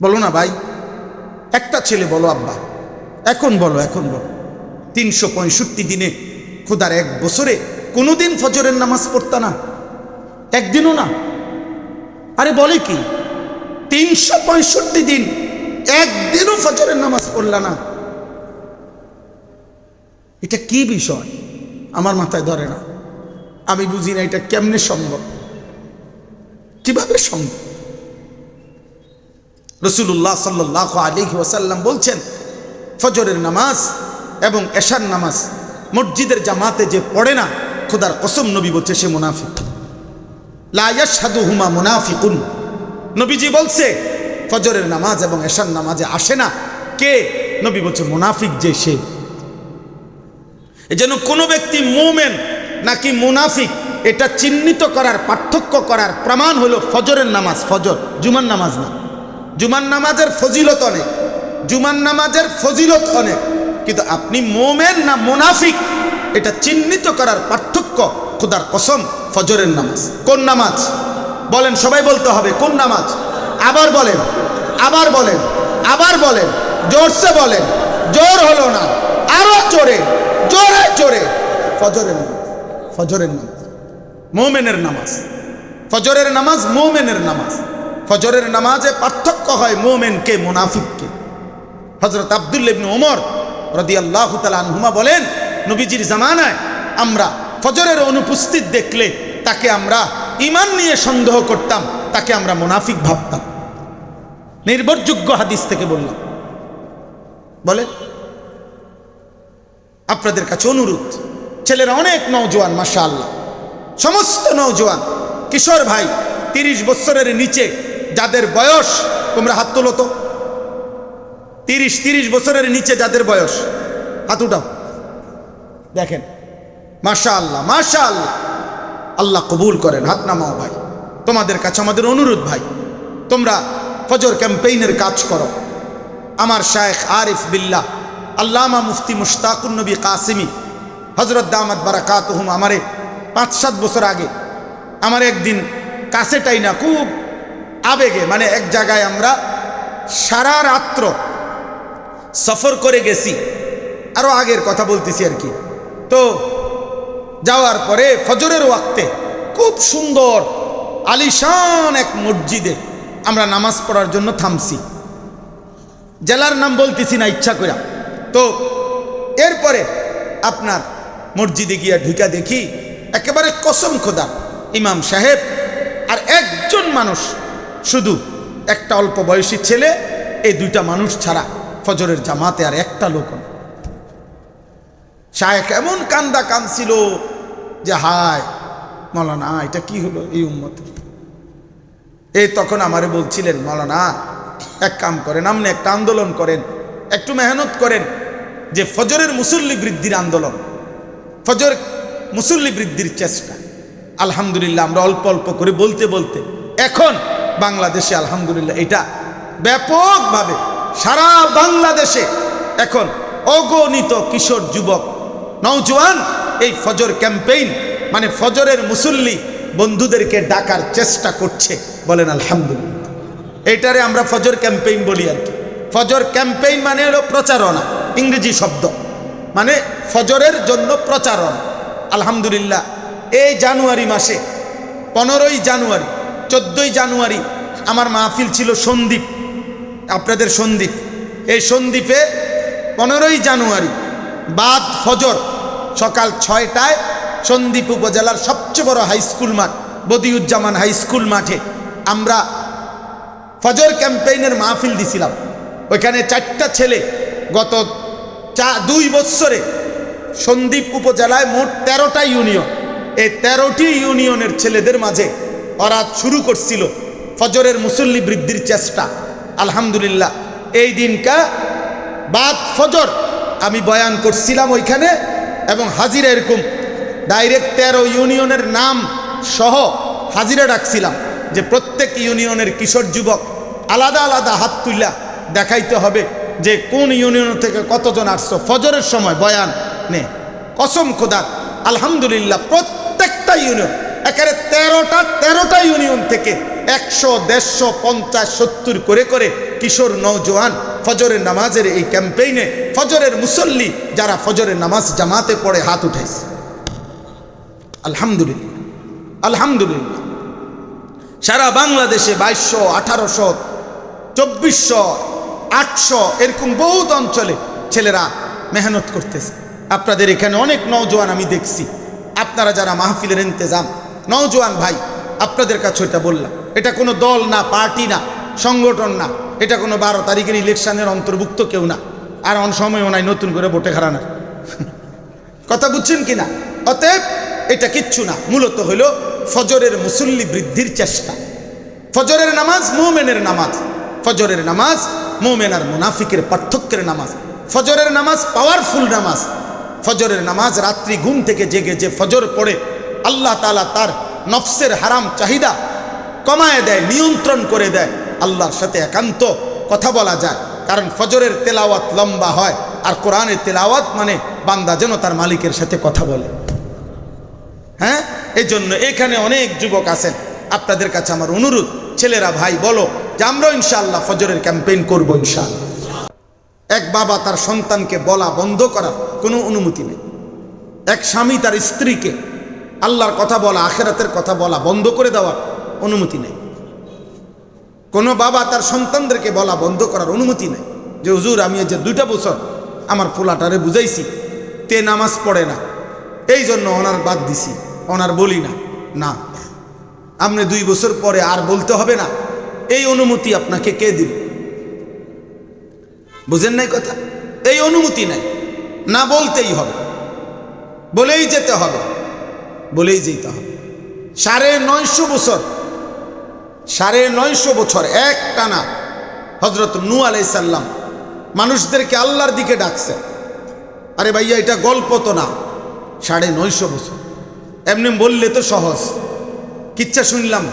বলো না ভাই, একটা ছেলে বলো আব্বা, এখন বলো, এখন বলো 365 দিনে খোদার এক বছরে কোনোদিন ফজরের নামাজ পড়তা না? একদিনও না? আরে বলে কি 365 দিন একদিনও ফজরের নামাজ পড়লা না? এটা কি বিষয়? আমার মাথায় ধরে না, আমি বুঝি না এটা কেমনে সম্ভব, কিভাবে সম্ভব? রাসূলুল্লাহ সাল্লাল্লাহু আলাইহি ওয়াসাল্লাম বলছেন, ফজরের নামাজ এবং এশার নামাজ মসজিদের জামাতে যে পড়ে না, খোদার কসম নবী বলছে সে মুনাফিক। লা ইয়াশহাদুহুমা মুনাফিকুন। নবীজি বলছে ফজরের নামাজ এবং এশার নামাজে আসে না কে? নবী বলছে মুনাফিক যে সে। এজন্য কোনো ব্যক্তি মুমিন নাকি মুনাফিক এটা চিহ্নিত করার, পার্থক্য করার প্রমাণ হলো ফজরের নামাজ। ফজর, জুমার নামাজ না। জুমার নামাজের ফজিলত অনেক, জুমার নামাজের ফজিলত অনেক, কিন্তু আপনি মুমিন না মুনাফিক এটা চিহ্নিত করার পার্থক্য খোদার কসম ফজরের নামাজ। কোন নামাজ বলেন? সবাই বলতে হবে কোন নামাজ। আবার বলেন, আবার বলেন, আবার বলেন, জোরসে বলেন, জোর হলো না, আরো জোরে, জোরে জোরে। ফজরের নামাজ, ফজরের নামাজ মুমিনের নামাজ। ফজরের নামাজ মুমিনের নামাজ। ফজরের নামাজে পার্থক্য হয় মুমিন কে মুনাফিক কে। হযরত আব্দুল্লাহ ইবনে ওমর রাদিয়াল্লাহু তাআলা আনহুমা বলেন, নবীজির জামানায় আমরা ফজরের অনুপস্থিত দেখলে তাকে আমরা ঈমান নিয়ে সন্দেহ করতাম, তাকে আমরা মুনাফিক ভাবতাম। নির্ভরযোগ্য হাদিস থেকে বললাম। বলে আপনাদের কাছে অনুরোধ, ছেলেরা অনেক নওজোয়ান মাশাআল্লাহ, সমস্ত নওজোয়ান কিশোর ভাই 30 বছরের নিচে যাদের বয়স, তোমরা হাত তোলো তো। 30 বছরের নিচে যাদের বয়স হাত উঠাও। দেখেন মাশাআল্লাহ, মাশাআল্লাহ, আল্লাহ কবুল করেন। হাত নামাও ভাই। তোমাদের কাছে আমাদের অনুরোধ ভাই, তোমরা ফজর ক্যাম্পেইনের কাজ করো। আমার শায়েখ আরিফ বিল্লাহ আল্লামা মুফতি মুশতাকুন নবী কাসিমি হযরত দামাত বারাকাতুহুম আমারে 5-7 বছর আগে আমার একদিন কাছেটাই না খুব আবেগে, মানে এক জায়গায় আমরা সারা রাত্র সফর করে গেছি, আরো আগের কথা বলতেছি আর কি। তো যাওয়ার পরে ফজরের ওয়াক্তে খুব সুন্দর আলিশান এক মসজিদে আমরা নামাজ পড়ার জন্য থামছি। জেলার নাম বলতেছি না ইচ্ছা করে। তো এরপরে আপনার মসজিদে গিয়া ঢুকা দেখি একেবারে কসম খোদা ইমাম সাহেব আর একজন মানুষ, শুধু একটা অল্প বয়সী ছেলে, এই 2টা মানুষ ছাড়া ফজরের জামাতে আর একটা লোক না। শায়েখ এমন কান্দা কাঁদছিল যে হায় মৌলানা এটা কি হলো এই উম্মতের। এই তখন আমারে বলছিলেন, মৌলানা এক কাম করেন, আপনি একটা আন্দোলন করেন, একটু মেহনত করেন, যে ফজরের মুসল্লি বৃদ্ধির আন্দোলন, ফজর মুসল্লি বৃদ্ধির চেষ্টা। আলহামদুলিল্লাহ আমরা অল্প অল্প করে বলতে বলতে এখন বাংলাদেশে আলহামদুলিল্লাহ এটা ব্যাপকভাবে সারা বাংলাদেশে এখন অগণিত কিশোর যুবক নওজোয়ান এই ফজর ক্যাম্পেইন, মানে ফজরের মুসল্লি বন্ধুদেরকে ডাকার চেষ্টা করছে। বলেন আলহামদুলিল্লাহ। এইটারে আমরা ফজর ক্যাম্পেইন বলি আর কি। ফজর ক্যাম্পেইন মানে হলো প্রচারণা, ইংরেজি শব্দ, মানে ফজরের জন্য প্রচারণা। আলহামদুলিল্লাহ এই জানুয়ারি মাসে 15ই জানুয়ারি 14ই জানুয়ারি আমার মাহফিল ছিল সন্দ্বীপ, আপনাদের সন্দ্বীপ। এই সন্দ্বীপে 15ই জানুয়ারি বাদ ফজর সকাল 6টায় সন্দ্বীপ উপজেলার সবচেয়ে বড় হাই স্কুল মাঠ বদিউজ্জামান হাই স্কুল মাঠে আমরা ফজর ক্যাম্পেইনের মাহফিল দিছিলাম। ওইখানে 4টা ছেলে গত 2 বছরে সন্দ্বীপ উপজেলায় মোট 13টা ইউনিয়ন, এই 13টি ইউনিয়নের ছেলেদের মাঝে ওরা শুরু করছিল ফজরের মুসল্লি বৃদ্ধির চেষ্টা। আলহামদুলিল্লাহ এই দিনকা বাদ ফজর আমি বয়ান করছিলাম ওইখানে, এবং হাজিরা এরকম ডাইরেক্ট 13 ইউনিয়নের নাম সহ হাজিরা ডাকছিলাম যে প্রত্যেক ইউনিয়নের কিশোর যুবক আলাদা আলাদা হাত তুইলা দেখাইতে হবে যে কোন ইউনিয়ন থেকে কতজন আসছো ফজরের সময় বয়ান নে। কসম খোদা আলহামদুলিল্লাহ প্রত্যেকটা ইউনিয়ন একেবারে 13টা ইউনিয়ন থেকে 100, 150, 50, 70 করে করে কিশোর নওজোয়ান ফজরের নামাজের এই ক্যাম্পেইনে ফজরের মুসল্লি যারা ফজরের নামাজ জামাতে পড়ে হাত উঠাইছে। আলহামদুলিল্লাহ, আলহামদুলিল্লাহ। সারা বাংলাদেশে 2200, 1800, 2400, 800 এরকম বহুত অঞ্চলে ছেলেরা মেহনত করতেছে। আপনাদের এখানে অনেক নওজোয়ান আমি দেখছি। আপনারা যারা মাহফিলের ইন্তেজাম নওজোয়ান ভাই, আপনাদের কাছে এটা বললাম, এটা কোনো দল না, পার্টি না, সংগঠন না, এটা কোনো 12 তারিখের ইলেকশনের অন্তর্ভুক্ত কেউ না। আর অন সময়ও নাই নতুন করে ভোটে হারানোর কথা, বুঝছেন কিনা? অতএব এটা কিচ্ছু না, মূলত হলো ফজরের মুসল্লি বৃদ্ধির চেষ্টা। ফজরের নামাজ মুমিনের নামাজ, ফজরের নামাজ মুমিন আর মুনাফিকের পার্থক্যের নামাজ। ফজরের নামাজ পাওয়ারফুল নামাজ। ফজরের নামাজ রাত্রি ঘুম থেকে জেগে যে ফজর পড়ে আল্লাহ তাআলা তার নফসের হারাম চাহিদা কমায় দেয়, নিয়ন্ত্রণ করে দেয়। আল্লাহর সাথে একান্ত কথা বলা যায়, কারণ ফজরের তেলাওয়াত লম্বা হয়। আর কোরআনের তেলাওয়াত মানে বান্দা যেন তার মালিকের সাথে কথা বলে। হ্যাঁ, এই জন্য এখানে অনেক যুবক আছেন, আপনাদের কাছে আমার অনুরোধ, ছেলেরা ভাই বলো যে আমরাও ইনশাআল্লাহ ফজরের ক্যাম্পেইন করবো ইনশাআল্লাহ। এক বাবা তার সন্তানকে বলা বন্ধ করার কোনো অনুমতি নেই। এক স্বামী তার স্ত্রীকে আল্লাহর কথা বলা, আখিরাতের কথা বলা বন্ধ করে দেওয়ার অনুমতি নেই। কোনো বাবা তার সন্তানদেরকে বলা বন্ধ করার অনুমতি নেই যে হুজুর আমি এই যে 2টা বছর আমার পোলাটারে বুঝাইছি, তে নামাজ পড়ে না, এই জন্য ওনার বাদ দিছি, ওনার বলি না। না, আপনি 2 বছর পরে আর বলতে হবে না, এই অনুমতি আপনাকে কে দিল? বুঝেন নাই কথা? এই অনুমতি নাই, না বলতেই হবে, বলেই যেতে হবে, বলেই যেতে হবে। 950 বছর, 950 বছর এক টানা হযরত নূহ আলাইহিস সালাম মানুষদেরকে আল্লাহর দিকে ডাকছে। আরে ভাইয়া, এটা গল্প তো না, 950 বছর। এমনি বললে তো সহজ, কিচ্ছা শুনলাম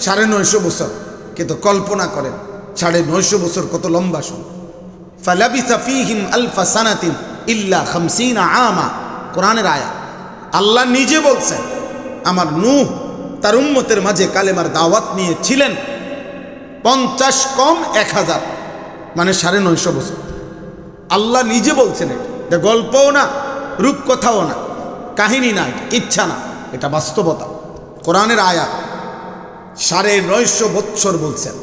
950 বছর, কিন্তু কল্পনা করেন 950 বছর কত লম্বা সময়। ফালাবিসা ফীহিম আলফা সানাতিন ইল্লা 50 আমা, কোরআনের আয়াত। আল্লাহ নিজে বলছেন আমার নূহ তার উম্মতের মাঝে কালেমার দাওয়াত নিয়ে ছিলেন 50 কম 1000, মানে 950 বছর। আল্লাহ নিজে বলছেন, এটা গল্পও না, রূপকথাও না, কাহিনী না, ইচ্ছা না, এটা বাস্তবতা, কোরআনের আয়াত। 950 বছর বলছেন।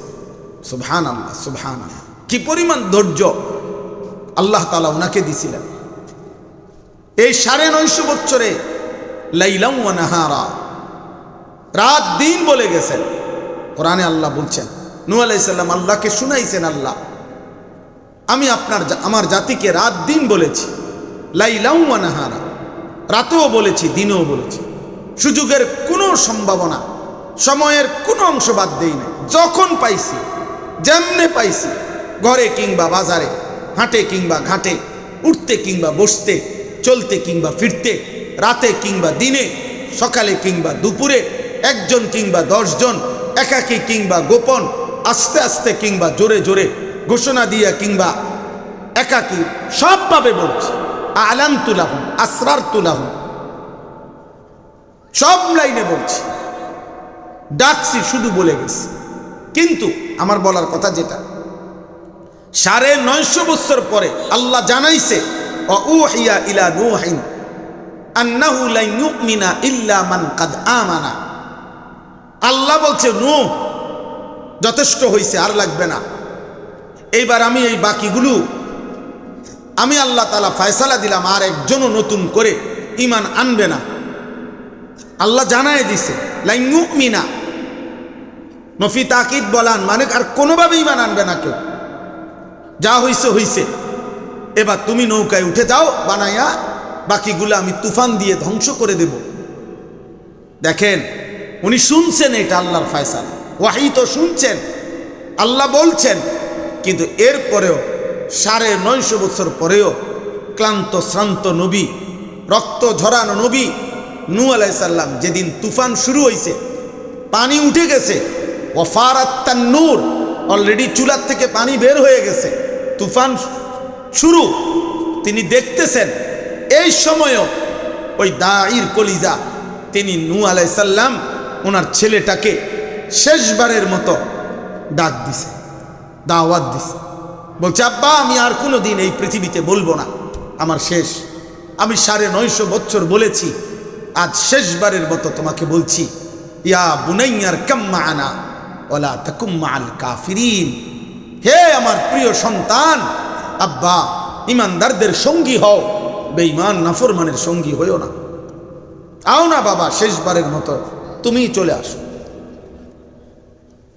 সুবহানাল্লাহ, সুবহানাল্লাহ। কি পরিমাণ ধৈর্য আল্লাহ তাআলা ওনাকে দিছিলেন। এই 950 বছরে লাইলাম ওয়া নাহারা, রাত দিন বলে গেছেন। কোরআনে আল্লাহ বলছেন, নূহ আলাইহিস সালাম আল্লাহকে শুনাইছেন, আল্লাহ আমি আমার জাতিকে রাত দিন বলেছি, লাইলাম ওয়া নাহারা, রাতেও বলেছি দিনেও বলেছি। সুযোগের কোনো সম্ভাবনা, সময়ের কোনো অংশ বাদ দেই না। যখন পাইছি, যেমনে পাইছি, ঘরে কিংবা বাজারে, হাটে কিংবা ঘাটে, উঠতে কিংবা বসতে, চলতে কিংবা ফিরতে, রাতে কিংবা দিনে, সকালে কিংবা দুপুরে, একজন কিংবা 10 জন, একাকী কিংবা গোপন, আস্তে আস্তে কিংবা জোরে জোরে, ঘোষণা দিয়া কিংবা একাকী, সবভাবে বলছি। আলানতু লাহুম, আসরারতু লাহুম, সব লাইনে বলছি, ডাকছি, শুধু বলে গেছি। কিন্তু আমার বলার কথা যেটা, 950 বছর পরে আল্লাহ জানাইছে, ওয়াউহিয়া ইলা নূহিন আন্নাহু লা ইউমিনা ইল্লা মান কাদ আমানা। আল্লাহ বলছে নূহ যথেষ্ট হইছে, আর লাগবে না। এইবার আমি এই বাকিগুলো আমি আল্লাহ তাআলা ফয়সালা দিলাম, আর একজনও নতুন করে ঈমান আনবে না। আল্লাহ জানায় দিছে লা ইউমিনা, নফি তাকিদ বলান, মানে আর কোনোভাবে ঈমান আনবে না কেউ। যা হইছে হইছে, এবার তুমি নৌকায় উঠে যাও বানাইয়া, বাকিগুলো আমি তুফান দিয়ে ধ্বংস করে দেব। দেখেন, উনি শুনছেন, এটা আল্লাহর ফয়সালা, ওয়াহি তো শুনছেন, আল্লাহ বলছেন। কিন্তু এরপরেও 950 বছর পরেও ক্লান্ত শ্রান্ত নবী, রক্ত ঝরানো নবী নূহ আলাইহিস সালাম, যেদিন তুফান শুরু হয়েছে, পানি উঠে গেছে, ওয়াফারাত তান্নুর, অলরেডি চুলার থেকে পানি বের হয়ে গেছে, তুফান শুরু, তিনি দেখতেছেন। এই সময়ও ওই দাঈর কলিজা তিনি নূহ আলাইহিস সালাম ওনার ছেলেটাকে শেষবারের মতো ডাক দিছে, দাওয়াত দিছে। বলছে, আব্বা আমি আর কোনো দিন এই পৃথিবীতে বলবো না, আমার শেষ। আমি 950 বছর বলেছি, আজ শেষবারের মতো তোমাকে বলছি, ইয়া বুনাইয়ার কাম্মা আনা ওয়ালা তাকুম মাআল কাফিরিন। হে আমার প্রিয় সন্তান, আব্বা ইমানদারদের সঙ্গী হও, বেঈমান নাফরমানের সঙ্গী হইও না। আও না বাবা, শেষবারের মতো তুমিই চলে আসো।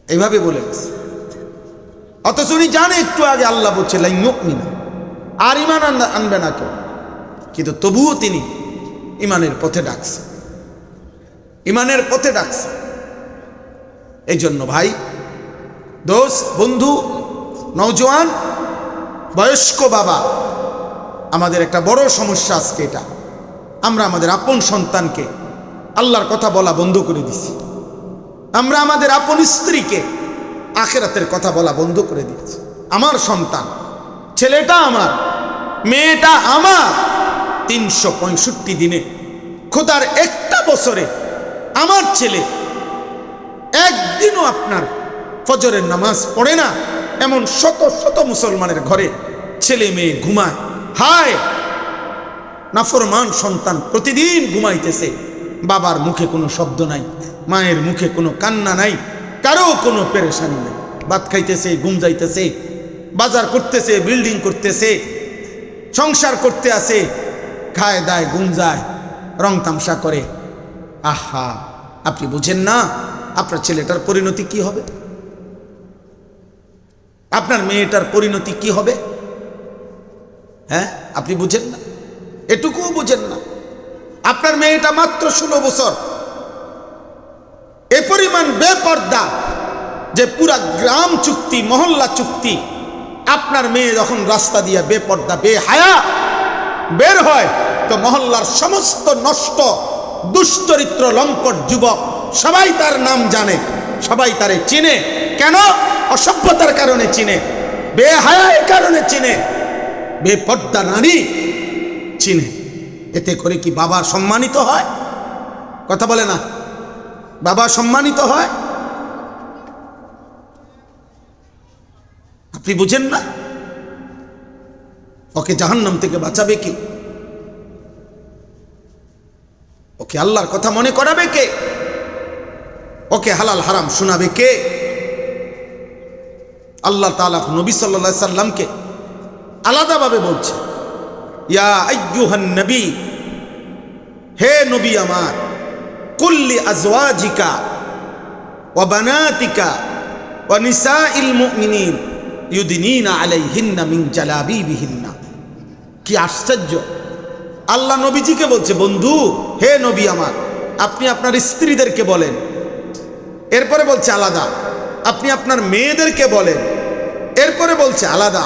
এইভাবে বলে গেছে। অথচ উনি জানে একটু আগে আল্লাহ বলছে লা ইউমিনা, আর ইমান আনবে না কেউ, কিন্তু তবুও তিনি ইমানের পথে ডাকছে, ইমানের পথে ডাকছে। এই জন্য ভাই, দোস্ত, বন্ধু, নওজোয়ান, বয়স্ক বাবা, আমাদের একটা বড় সমস্যা আজকে এটা। আমরা আমাদের আপন সন্তানকে আল্লাহর কথা বলা বন্ধ করে দিছি। আমরা আমাদের আপন স্ত্রীকে আখিরাতের কথা বলা বন্ধ করে দিয়েছি। আমার সন্তান, ছেলেটা আমার, মেয়েটা আমার, 365 দিনে, খোদার একটা বছরে আমার ছেলে একদিনও আপনার ফজরের নামাজ পড়ে না, এমন শত শত মুসলমানের ঘরে ছেলে মেয়ে ঘুমায়। হায়, নাফরমান সন্তান প্রতিদিন ঘুমাইতেছে, বাবার মুখে কোনো শব্দ নাই, মায়ের মুখে কোনো কান্না নাই, কারো কোনো পেরেশানি নাই। ভাত খাইতেছে, ঘুম যাইতেছে, বাজার করতেছে, বিল্ডিং করতেছে, সংসার করতে আসে, খায় দায়, ঘুম যায়, রং তামসা করে। আহা, আপনি বুঝেন না আপনার ছেলেটার পরিণতি কি হবে, আপনার মেয়েটার পরিণতি কি হবে? হ্যাঁ, আপনি বুঝেন না, এটুকুও বুঝেন না। আপনার মেয়েটা মাত্র 16 বছর, এ পরিমাণ বেপর্দা যে পুরা গ্রাম চুক্তি, মহল্লা চুক্তি। আপনার মেয়ে যখন রাস্তা দিয়ে বেপর্দা, বেহায়া বের হয়, তো মহল্লার সমস্ত নষ্ট দুশ্চরিত্র লম্পট যুবক সবাই তার নাম জানে, সবাই তারে চিনে। কেন? অসভ্যতার কারণে চিনে, বেহায়ার কারণে চিনে, বেপর্দা নারী চিনে। এতে করে কি বাবা সম্মানিত হয়? কথা বলে না, বাবা সম্মানিত হয়? আপনি বুঝেন না? ওকে জাহান্নাম থেকে বাঁচাবে কে? ওকে আল্লাহর কথা মনে করাবে কে? ওকে হালাল হারাম শোনাবে কে? আল্লাহ তাআলা নবী সাল্লাল্লাহু আলাইহি সাল্লামকে আলাদাভাবে বলছে, ইয়া আইয়ুহান নবী, হে নবী আমার, কুল্লি আজওয়াজিকা ওয়া বানাতিকা ওয়া নিসাইল মুমিনিন ইউদিনিনা আলাইহিন্না মিন জালাবিবিহিন্না। কি আশ্চর্য! আল্লাহ নবীজিকে বলছে, বন্ধু, হে নবী আমার, আপনি আপনার স্ত্রীদেরকে বলেন। এরপরে বলছে আলাদা, আপনি আপনার মেয়েদেরকে বলেন। এরপরে বলছে আলাদা,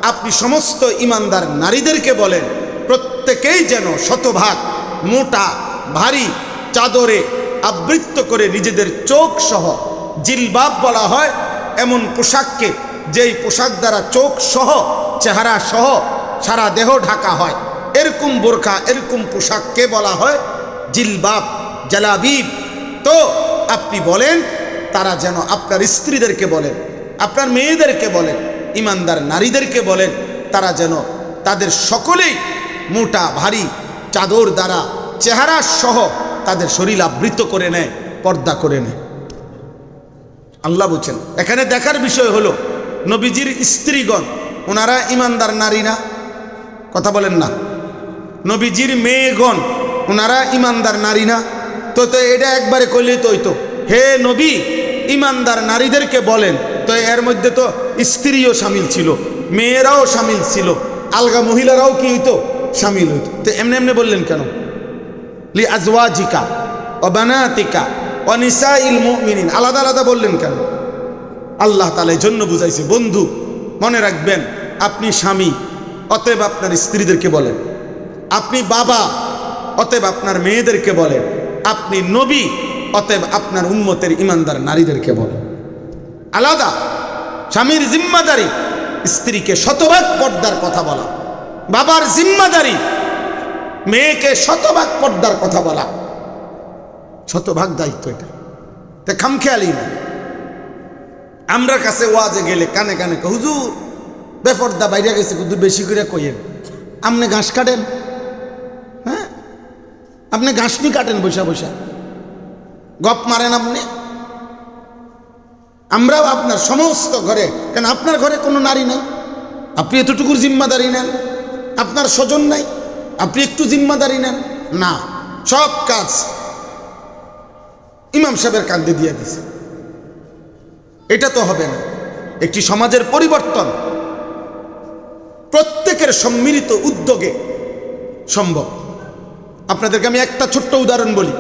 আপনি সমস্ত ইমানদার নারীদেরকে বলেন, প্রত্যেকেই যেন শতভাগ মোটা ভারী চাদরে আবৃত্ত করে নিজেদের চোখ সহ, জিলবাব বলা হয় এমন পোশাককে, যেই পোশাক দ্বারা চোখ সহ, চেহারা সহ সারা দেহ ঢাকা হয়, এরকম বোরখা, এরকম পোশাককে বলা হয় জিলবাব, জালাবিব। তো আপনি বলেন, তারা যেন আপনার স্ত্রীদেরকে বলেন, আপনার মেয়েদেরকে বলেন, ইমানদার নারীদেরকে বলেন, তারা যেন তাদের সকলেই মোটা ভারী চাদর দ্বারা চেহারা সহ তাদের শরীর আবৃত করে নেয়, পর্দা করে নেয়। আল্লাহ বলছেন, এখানে দেখার বিষয় হলো নবীজির স্ত্রীগণ, ওনারা ইমানদার নারী না? কথা বলেন না। নবীজির মেয়েগণ, ওনারা ইমানদার নারী না? তো এটা একবারে কইলেই তো হইতো, হে নবী ইমানদার নারীদেরকে বলেন, তো এর মধ্যে তো স্ত্রীও শামিল ছিল, মেয়েরাও শামিল ছিল, আলগা মহিলারাও কি হইতো? শামিল হইতো। তো এমনি এমনি বললেন কেন? লি আজওয়াজিকা ওয়া বানাতিকা ওয়া নিসাইল মুমিনিন, আলাদা আলাদা বললেন কেন? আল্লাহ তাআলা এই জন্য বুঝাইছে, বন্ধু মনে রাখবেন, আপনি স্বামী, অতএব আপনার স্ত্রীদেরকে বলেন। আপনি বাবা, অতএব আপনার মেয়েদেরকে বলেন। আপনি নবী, অতএব আপনার উম্মতের ইমানদার নারীদেরকে বলেন। আলাদা। স্বামীর জিম্মাদারি স্ত্রীকে শতভাগ পর্দার কথা বলা, বাবার জিম্মাদারি মেয়েকে শতভাগ পর্দার কথা বলা, শতভাগ দায়িত্ব এটা। তা খামখেয়ালি না। আমরা কাছে ওয়াজে গেলে কানে কানে কয়, হুজুর বেপর্দা বাইরে গেছে, কিন্তু বেশি করে কইেন। আপনি ঘাস কাটেন, হ্যাঁ আপনি ঘাস নি কাটেন বৈশা বৈশা, গপ মারেন আপনি। আমরাও আপনার সমস্ত ঘরে, কেন আপনার ঘরে কোনো নারী নাই, আপনি এতটুকুর জিম্মাদারি নেন। আপনার স্বজন নাই, আপনি একটু জিম্মাদারি নেন না। সব কাজ ইমাম সাহেবের কাঁধে দিয়ে দিছে। এটা তো হবে না। একটি সমাজের পরিবর্তন প্রত্যেকের সম্মিলিত উদ্যোগে সম্ভব। আপনাদেরকে আমি একটা ছোট্ট উদাহরণ বলি।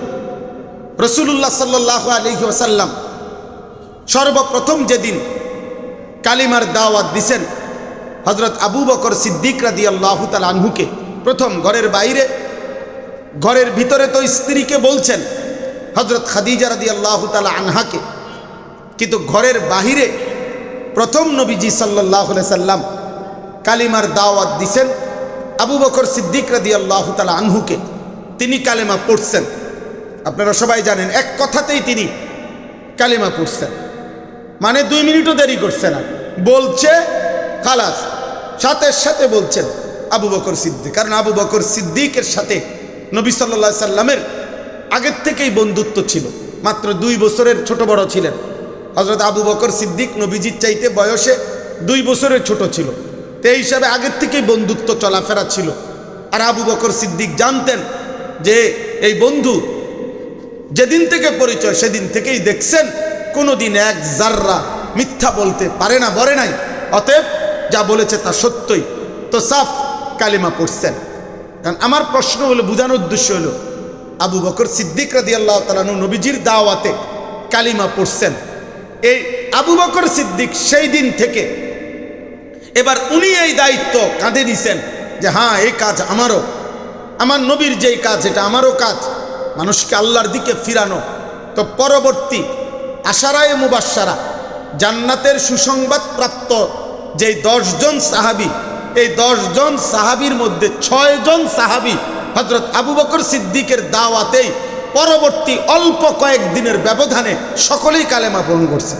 রাসূলুল্লাহ সাল্লাল্লাহু আলাইহি ওয়াসাল্লাম সর্বপ্রথম যেদিন কালিমার দাওয়াত দিছেন, হযরত আবু বকর সিদ্দিক রাদিয়াল্লাহু তাআলা আনহুকে প্রথম ঘরের বাইরে, ঘরের ভিতরে তো স্ত্রীকে বলছেন হযরত খাদিজা রাদিয়াল্লাহু তাআলা আনহাকে, কিন্তু ঘরের বাহিরে প্রথম নবীজি সাল্লাল্লাহু আলাইহি সাল্লাম কালিমার দাওয়াত দিছেন আবু বকর সিদ্দিক রাদিয়াল্লাহু তাআলা আনহুকে। তিনি কালেমা পড়ছেন, আপনারা সবাই জানেন, এক কথাতেই তিনি কালিমা পড়ছেন, মানে 2 মিনিটও দেরি করছে না, বলছে খালাস, সাথে সাথে বলছেন আবু বকর সিদ্দিক। কারণ আবু বকর সিদ্দিকের সাথে নবী সাল্লাল্লাহু আলাইহি সাল্লামের আগের থেকেই বন্ধুত্ব ছিল, মাত্র 2 বছরের ছোট বড় ছিলেন। হযরত আবু বকর সিদ্দিক নবীজির চাইতে বয়সে 2 বছরের ছোট ছিল, তো এই হিসাবে আগের থেকেই বন্ধুত্ব চলাফেরা ছিল। আর আবু বকর সিদ্দিক জানতেন যে এই বন্ধু যেদিন থেকে পরিচয় সেদিন থেকেই দেখছেন কোনোদিন এক জাররা মিথ্যা বলতে পারে না, বলে নাই, অতএব যা বলেছে তা সত্যই। তো সাফ কালিমা পড়ছেন। কারণ আমার প্রশ্ন হলো, বোঝানোর উদ্দেশ্য হলো আবু বকর সিদ্দিক রাদিয়াল্লাহু তাআলা আনহু নবীজির দাওয়াতে কালিমা পড়ছেন। এই আবু বকর সিদ্দিক সেই দিন থেকে এবার উনি এই দায়িত্ব কাঁধে নিছেন যে হ্যাঁ এই কাজ আমারও, আমার নবীর যেই কাজ এটা আমারও কাজ, মানুষকে আল্লাহর দিকে ফিরানো। তো পরবর্তী আশারায়ে মুবাশশারা, জান্নাতের সুসংবাদ প্রাপ্ত যেই 10 জন সাহাবী, এই 10 জন সাহাবীর মধ্যে 6 জন সাহাবী হযরত আবু বকর সিদ্দিকের দাওয়াতেই পরবর্তী অল্প কয়েকদিনের ব্যবধানে সকলেই কালেমা গ্রহণ করছে।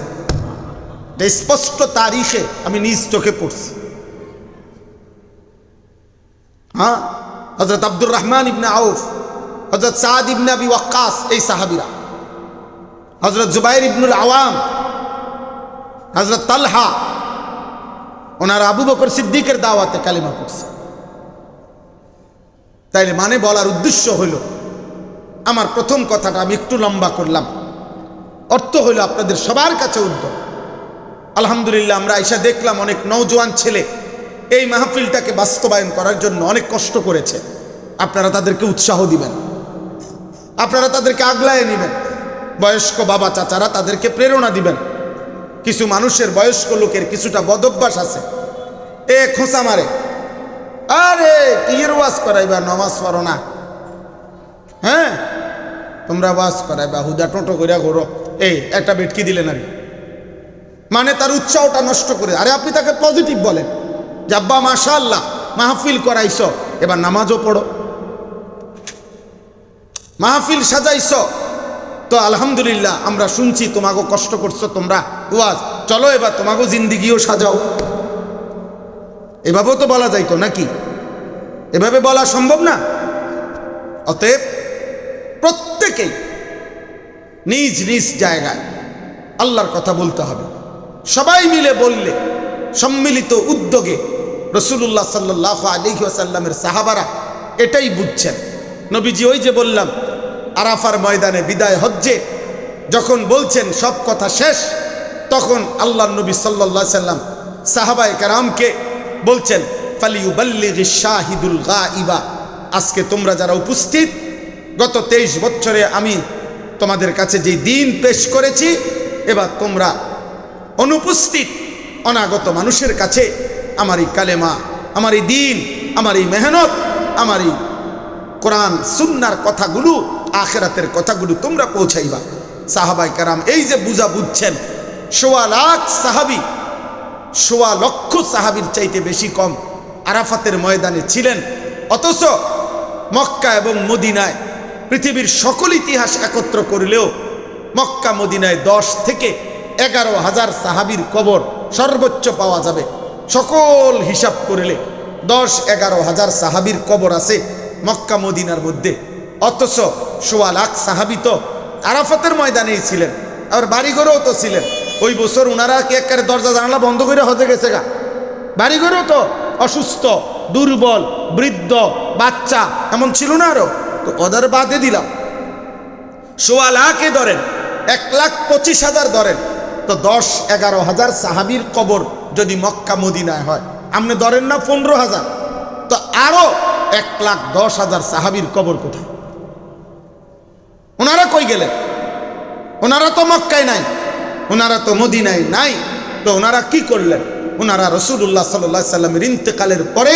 স্পষ্ট তারিখে আমি নিজ চোখে পড়ছি। হ্যাঁ, হযরত আব্দুর রহমান ইবনে আউফ, হযরত সাদ ইবনে আবি ওয়াক্কাস, এই সাহাবীরা, হযরত জুবাইর ইবনুল আওয়াম, হযরত তালহা, ওনারা আবু বকর সিদ্দিকের দাওয়াতে কালিমা পড়ছে। তাইলে মানে বলার উদ্দেশ্য হইল, আমার প্রথম কথাটা আমি একটু লম্বা করলাম, অর্থ হইল আপনাদের সবার কাছে উদ্যোগ। আলহামদুলিল্লাহ আমরা আইসা দেখলাম অনেক নওজোয়ান ছেলে এই মাহফিলটাকে বাস্তবায়ন করার জন্য অনেক কষ্ট করেছে। আপনারা তাদেরকে উৎসাহ দিবেন, আপনারা তাদেরকে আগলায় নেবেন, বয়স্ক বাবা চাচারা তাদেরকে প্রেরণা দিবেন। কিছু মানুষের, বয়স্ক লোকের কিছুটা বদভ্যাস আছে, খোঁচা মারে, আরে কি এর ওয়াজ করাইবা, নামাজ পড়ো না, হ্যাঁ তোমরা ওয়াজ করাইবা, হুদা টোটো কইরা ঘোরো, এই একটা বেটকি দিলেন আর মানে তার উৎসাহটা নষ্ট করে। আরে আপনি তাকে পজিটিভ বলেন যে আব্বা মাশাআল্লাহ মাহফিল করাইছ, এবার নামাজও পড়ো, মাহফিল সাজাইছ, তো আলহামদুলিল্লাহ আমরা শুনছি তোমাকে কষ্ট করছো তোমরা ওয়াজ, চলো এবার তোমাকে জিন্দিগিও সাজাও। এভাবেও তো বলা যাইতো নাকি? এভাবে বলা সম্ভব না। অতএব প্রত্যেকেই নিজ নিজ জায়গায় আল্লাহর কথা বলতে হবে। সবাই মিলে বললে, সম্মিলিত উদ্যোগে রাসূলুল্লাহ সাল্লাল্লাহু আলাইহি ওয়াসাল্লামের সাহাবারা এটাই বুঝছেন। নবীজি ওই যে বললাম আরাফার ময়দানে বিদায় হজ্জে যখন বলছেন সব কথা শেষ, তখন আল্লাহর নবী সাল্লাল্লাহু আলাইহি সাল্লাম সাহাবায়ে কেরামকে বলছেন ফালিয়ুবাল্লিগিশ শাহিদুল গায়িবা, আজকে তোমরা যারা উপস্থিত, গত 23 বছরে আমি তোমাদের কাছে যে দিন পেশ করেছি, এবার তোমরা অনুপস্থিত অনাগত মানুষের কাছে আমার এই কালেমা, আমার এই দিন, আমার এই মেহনত, আমার এই কোরআন সুন্নাহর কথাগুলো, আখিরাতের কথাগুলো তোমরা পৌঁছাইবা। সাহাবায়ে কেরাম এই যে বুঝা বুঝছেন, 1.25 লাখ সাহাবী, 1.25 লক্ষ সাহাবীর চাইতে বেশি কম আরাফাতের ময়দানে ছিলেন। অথচ মক্কা এবং মদিনায় পৃথিবীর সকল ইতিহাস একত্র করলেও মক্কা মদিনায় 10 থেকে 11,000 সাহাবীর কবর সর্বোচ্চ পাওয়া যাবে। সকল হিসাব করলে 10-11,000 সাহাবীর কবর আছে মক্কা মদিনার মধ্যে। অথচ 1.25 লাখ সাহাবী তো আরাফাতের ময়দানেই ছিলেন, আর বাড়িঘরেও তো ছিলেন। ওই বছর ওনারা কি একেবারে দরজা জানালা বন্ধ করে হজে গেছে গা? বাড়িঘরেও তো অসুস্থ, দুর্বল, বৃদ্ধ, বাচ্চা এমন ছিল না আরো? তো ওদের বাদে দিলাম, 1.25 লাখে ধরেন, 1,25,000 ধরেন, তো 10-11,000 সাহাবীর কবর যদি মক্কা মদিনায় হয়, আপনি ধরেন না 15,000, তো আরো 1,10,000 সাহাবীর কবর কোথায়? ওনারা কই গেলেন? ওনারা তো মক্কায় নাই, ওনারা তো মদিনায় নাই, তো ওনারা কি করলেন? ওনারা রাসূলুল্লাহ সাল্লাল্লাহু আলাইহি সাল্লামের ইন্তেকালের পরে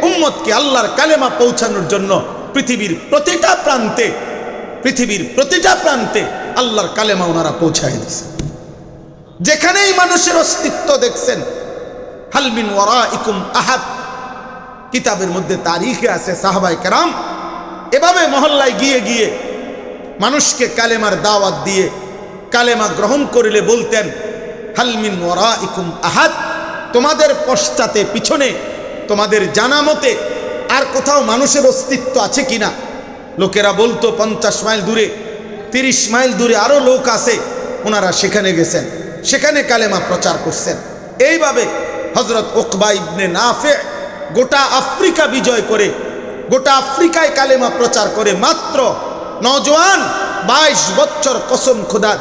উম্মতকে আল্লাহর কালেমা পৌঁছানোর জন্য পৃথিবীর প্রতিটা প্রান্তে আল্লাহর কালেমা ওনারা পৌঁছায় দিয়েছেন। যেখানেই মানুষের অস্তিত্ব দেখছেন, হাল মিন ওয়ারাইকুম আহাদ, কিতাবের মধ্যে তারিখে আছে সাহাবায়ে কেরাম এভাবে মহল্লায় গিয়ে গিয়ে মানুষকে কালেমার দাওয়াত দিয়ে কালেমা গ্রহণ করিলে বলতেন, হাল মিন ওয়ারাইকুম আহাদ, তোমাদের পশ্চাতে পিছনে তোমাদের জানা মতে আর কোথাও মানুষের অস্তিত্ব আছে কিনা? লোকেরা বলতো 50 মাইল দূরে, 30 মাইল দূরে আরো লোক আছে। ওনারা সেখানে গেছেন, সেখানে কালেমা প্রচার করছেন। এইভাবে হযরত উকবা ইবনে নাফে গোটা আফ্রিকা বিজয় করে, গোটা আফ্রিকায় কালেমা প্রচার করে মাত্র নওজোয়ান 22 বছর, কসম খোদার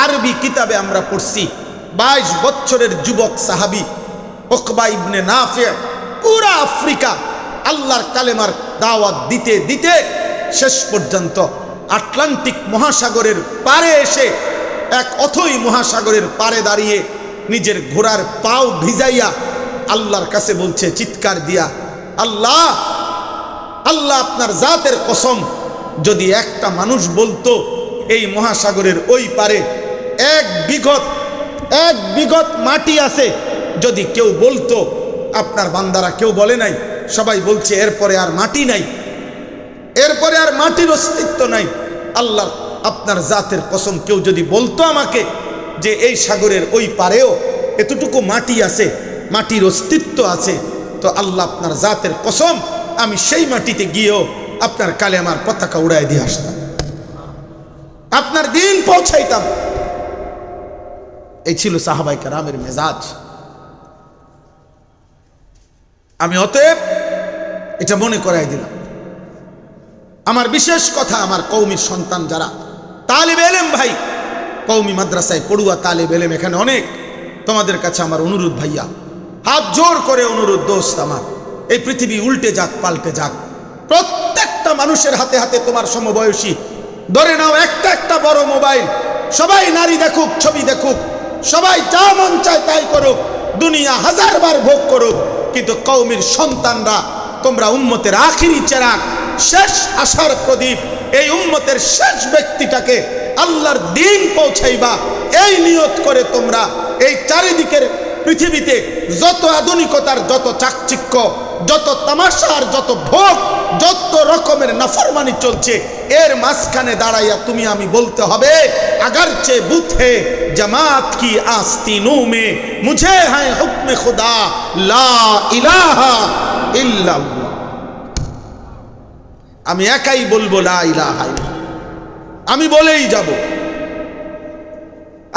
আরবি কিতাবে আমরা পড়ছি, 22 বছরের যুবক সাহাবী উকবা ইবনে নাফে পুরা আফ্রিকা আল্লাহর কালেমার দাওয়াত দিতে দিতে শেষ পর্যন্ত আটলান্টিক মহাসাগরের পারে এসে, এক অথই মহাসাগরের পারে দাঁড়িয়ে নিজের ঘোড়ার পাও ভিজাইয়া আল্লাহর কাছে বলছে চিৎকার দিয়া, আল্লাহ আল্লাহ আপনার জাতের কসম, যদি একটা মানুষ বলতো এই মহাসাগরের ওই পারে এক বিঘত মাটি আছে, যদি কেউ বলতো, আপনার বান্দারা কেউ বলে নাই, সবাই বলছে এরপরে আর মাটি নাই, এরপরে আর মাটির অস্তিত্ব নাই। আল্লাহ আপনার জাতের কসম, কেউ যদি বলতো আমাকে যে এই সাগরের ওই পারেও এতটুকু মাটি আছে, মাটির অস্তিত্ব আছে, তো আল্লাহ আপনার জাতের কসম আমি সেই মাটিতে গিয়েও আপনার কালেমার পতাকা উড়াই দিয়ে আসতাম, আপনার দিন পৌঁছাইতাম। এই ছিল সাহাবায়ে কেরামের মেজাজ। আমি অতএব এটা মনে করাই দিলাম। আমার বিশেষ কথা, আমার কওমির সন্তান যারা তালিবে ইলম ভাই, কওমি মাদ্রাসায় পড়ুয়া তালিবে ইলম এখানে অনেক, তোমাদের কাছে আমার অনুরোধ ভাইয়া, হাত জোর করে অনুরোধ, দোস্ত আমার, এই পৃথিবী উল্টে যাক পাল্টে যাক, প্রত্যেকটা মানুষের হাতে হাতে তোমার সমবয়সী ধরে নাও একটা বড় মোবাইল, সবাই নারী দেখুক, ছবি দেখুক, সবাই যা মন চায় তাই করুক, দুনিয়া 1000 বার ভোগ করুক, কিন্তু কওমির সন্তানরা তোমরা উম্মতের আখিরি চেরাগ, শেষ আশার প্রদীপ, এই উম্মতের শেষ ব্যক্তিটাকে আল্লাহর দ্বীন পৌঁছাইবা, এই নিয়ত করে তোমরা এই চারিদিকের পৃথিবীতে যত আধুনিকতার, যত চাকচিক্য, যত তামাশার, যত ভোগ, যত রকমের নাফরমানি চলছে, এর মাঝখানে দাঁড়াইয়া তুমি আমি বলতে হবে, আগারচে বুত হে জামাত কি আস্তিনু মে মুঝে হ্যায় হুকমে খুদা লা ইলাহা ইল্লাল্লাহ। আমি একাই বলবো লা ইলাহা ইল্লাল্লাহ, আমি বলেই যাব,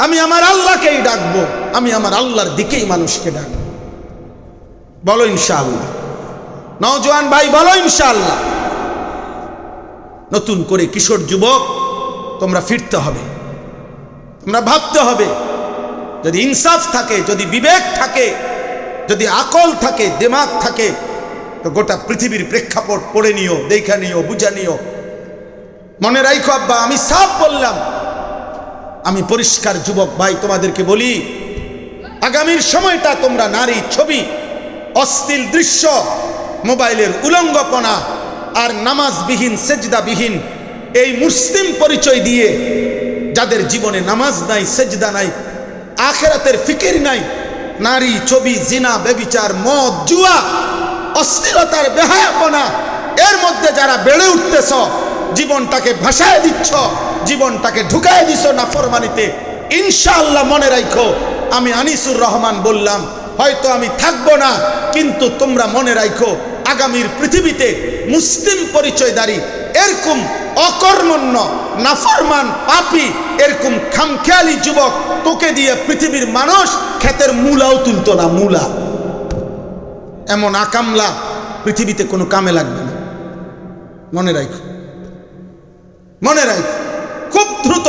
আমি আমার আল্লাহকেই ডাকবো, আমি আমার আল্লাহর দিকেই মানুষকে ডাকবো। বলো ইনশাআল্লাহ। নওজোয়ান ভাই বলো ইনশাআল্লাহ। নতুন করে কিশোর যুবক তোমরা ফিরতে হবে, তোমরা ভাবতে হবে, যদি ইনসাফ থাকে, যদি বিবেক থাকে, যদি আকল থাকে, দিমাগ থাকে, তো গোটা পৃথিবীর প্রেক্ষাপট পড়ে নিও, দেখা নিও, বুঝা নিও। মনে রাখো আব্বা, আমি সাফ বললাম, আমি পরিষ্কার যুবক ভাই তোমাদেরকে বলি, আগামীর সময়টা তোমরা নারী ছবি, অশ্লীল দৃশ্য, মোবাইলের উলঙ্গপনা আর নামাজবিহীন, সেজদাবিহীন এই মুসলিম পরিচয় দিয়ে যাদের জীবনে নামাজ নাই, সেজদা নাই, আখিরাতের ফিকির নাই, নারী ছবি, জিনা, ব্যভিচার, মদ, জুয়া, অশ্লীলতার বেহায়াপনা, এর মধ্যে যারা বেড়ে উঠতেছ, জীবনটাকে ভাসায় দিচ্ছ, জীবনটাকে ঢুকায় দিচ্ছ নাফরমানিতে, ইনশাআল্লাহ মনে রাখো, আমি আনিসুর রহমান বললাম, হয়তো আমি থাকবো না, কিন্তু তোমরা মনে রাখো, আগামীর পৃথিবীতে মুসলিম পরিচয়ধারী এরকম অকর্মণ্য, নাফরমান, পাপী, এরকম খামখেয়ালি যুবক তোকে দিয়ে পৃথিবীর মানুষ ক্ষেতের মূলাও তুলতো না। মূলা এমন আকামলা পৃথিবীতে কোনো কামে লাগবে না। মনে রাখো, মনে রাখো, খুব দ্রুত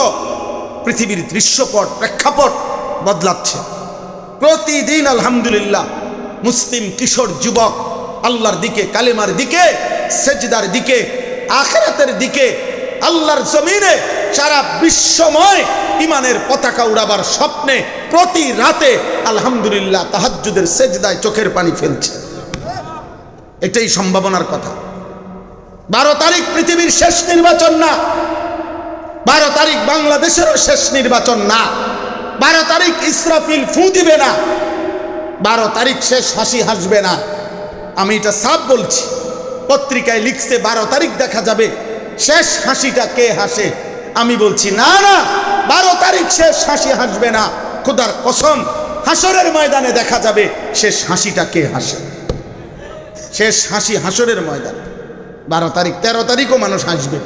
পৃথিবীর দৃশ্যপট, প্রেক্ষাপট বদলাচ্ছে প্রতিদিন। আলহামদুলিল্লাহ, মুসলিম কিশোর যুবক আল্লাহর দিকে, কালেমার দিকে, সেজদার দিকে, আখিরাতের দিকে, আল্লাহর জমিনে সারা বিশ্বময় ইমানের পতাকা উড়াবার স্বপ্নে প্রতি রাতে আলহামদুলিল্লাহ তাহাজ্জুদের সেজদায় চোখের পানি ফেলছে। এটাই সম্ভাবনার কথা। 12 তারিখ পৃথিবীর শেষ নির্বাচন না, 12 তারিখ বাংলাদেশেরও শেষ নির্বাচন না, 12 তারিখ ইসরাফিল ফু দিবে না, 12 তারিখ শেষ হাসি হাসবে না। আমি এটা সাফ বলছি, পত্রিকায় লিখছে 12 তারিখ দেখা যাবে শেষ হাসিটা কে হাসে। আমি বলছি না না, 12 তারিখ শেষ হাসি হাসবে না। খোদার কসম, হাসরের ময়দানে দেখা যাবে শেষ হাসিটা কে হাসে। শেষ হাসি হাসরের ময়দানে। 12 তারিখ, 13 তারিখও মানুষ হাসবে,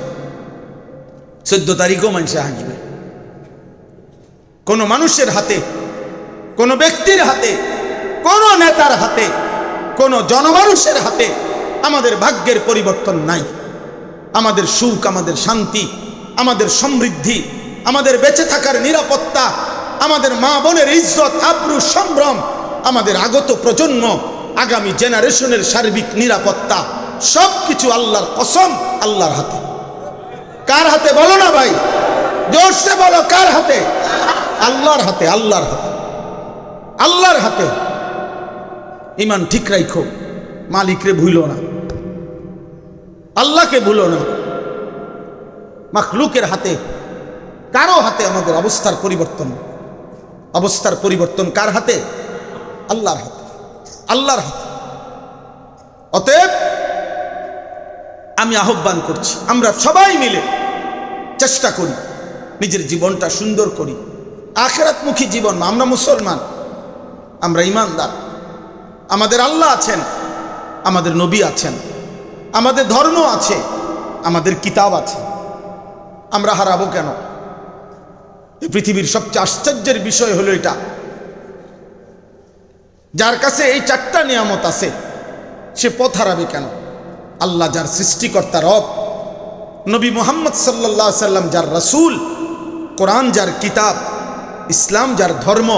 14 তারিখও মানুষ হাসবে। কোনো মানুষের হাতে, কোনো ব্যক্তির হাতে, কোনো নেতার হাতে, কোনো জনমানুষের হাতে আমাদের ভাগ্যের পরিবর্তন নাই। আমাদের সুখ, আমাদের শান্তি, আমাদের সমৃদ্ধি, আমাদের বেঁচে থাকার নিরাপত্তা, আমাদের মা বোনের ইজ্জত, আবরু, সম্ভ্রম, আমাদের আগত প্রজন্ম, আগামী জেনারেশনের সার্বিক নিরাপত্তা, সব কিছু আল্লাহর কসম আল্লাহর হাতে। কার হাতে বলো না ভাই, জোরসে বলো, কার হাতে? আল্লাহর হাতে, আল্লাহর হাতে, আল্লাহর হাতে। ইমান ঠিক রাখো, মালিকরে ভুলো না, আল্লাহকে ভুলো না। মাখলুকের হাতে, কারো হাতে আমাদের অবস্থার পরিবর্তন। অবস্থার পরিবর্তন কার হাতে? আল্লাহর হাতে, আল্লাহর হাতে। অতএব আমি আহ্বান করছি, আমরা সবাই মিলে চেষ্টা করি নিজের জীবনটা সুন্দর করি, আখিরাতমুখী জীবন। আমরা মুসলমান, আমরা ইমানদার, আমাদের আল্লাহ আছেন, আমাদের নবী আছেন, আমাদের ধর্ম আছে, আমাদের কিতাব আছে। আমরা হারাবো কেন? এই পৃথিবীর সবচেয়ে আশ্চর্যের বিষয় হলো এটা, যার কাছে এই 4টা নিয়ামত আছে সে পথ হারাবে কেন? আল্লাহ যার সৃষ্টিকর্তা, রব, নবী মুহাম্মদ সাল্লাল্লাহু আলাইহি সাল্লাম যার রাসূল, কোরআন যার কিতাব, ইসলাম যার ধর্ম,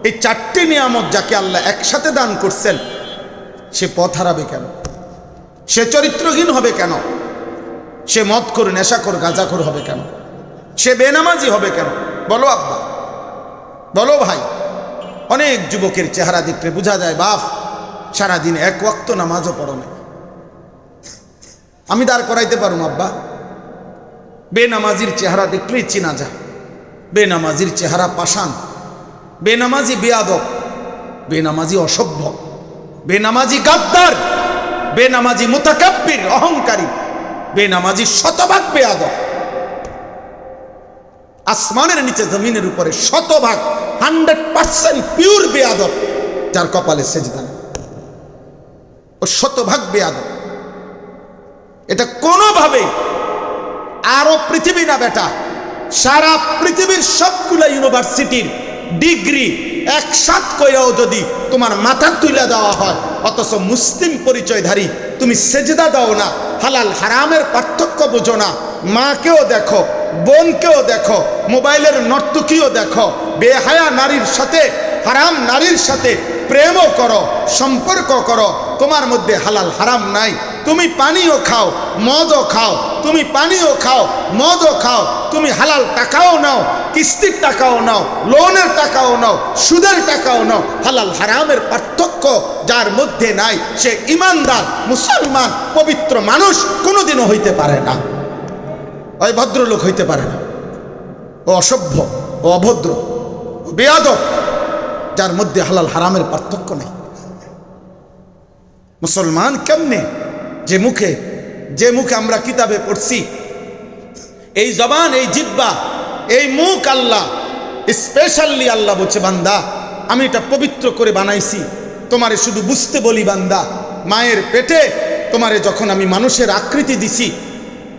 এই 4টি নিয়ামত যাকে আল্লাহ একসাথে দান করছেন, সে পথ হারাবে কেন? সে চরিত্রহীন হবে কেন? সে মদখোর, নেশাখোর, গাঁজাখোর হবে কেন? সে বেনামাজি হবে কেন? বলো আব্বা, বলো ভাই। অনেক যুবকের চেহারা দেখলে বোঝা যায় বাপ সারাদিন এক ওয়াক্ত নামাজও পড়ো না। আমি দাঁড় করাইতে পারুম আব্বা, বেনামাজির চেহারা দেখলেই চেনা যায়। বেনামাজির চেহারা পাষাণ, বেনামাজি বেয়াদব, বেনামাজি অসভ্য, বেনামাজি গাদ্দার, বেনামাজি মুতাকাব্বির, অহংকারী, বেনামাজি শতভাগ বেয়াদব। আসমানের নিচে জমিনের উপরে শতভাগ 100% পিওর বেয়াদব, যার কপালে সেজদা নেই, ও শতভাগ বেয়াদব। এটা কোনোভাবে আরো পৃথিবী না বেটা, সারা পৃথিবীর সবগুলা ইউনিভার্সিটির ডিগ্রি একসাথ কইরাও যদি তোমার মাথা তুলে দেওয়া হয়, অথচ মুসলিম পরিচয়ধারী তুমি সেজদা দাও না, হালাল হারামের পার্থক্য বোঝো না, মাকেও দেখো, বোনকেও দেখো, মোবাইলের নর্তকীও দেখো, বেহায়া নারীর সাথে, হারাম নারীর সাথে প্রেমও করো, সম্পর্ক করো, তোমার মধ্যে হালাল হারাম নাই। তুমি পানিও খাও, মদও খাও, তুমি পানিও খাও, মদও খাও, তুমি হালাল টাকাও নাও, কিস্তির টাকাও নাও, লোনের টাকাও নাও, সুদের টাকাও নাও। হালাল হারামের পার্থক্য যার মধ্যে নাই, সে ইমানদার, মুসলমান, পবিত্র মানুষ কোনোদিনও হইতে পারে না। ওই ভদ্রলোক হইতে পারে না, ও অসভ্য, ও অভদ্র, ও বেয়াদব, যার মধ্যে হালাল হারামের পার্থক্য নেই। মুসলমান কেমনে? যে মুখে আমরা কিতাবে পড়ছি, এই জবান, এই জিহ্বা, এই মুখ আল্লাহ স্পেশালি আল্লাহ বলছে, বান্দা আমি এটা পবিত্র করে বানাইছি, তোমারে শুধু বুঝতে বলি বান্দা, মায়ের পেটে তোমারে যখন আমি মানুষের আকৃতি দিছি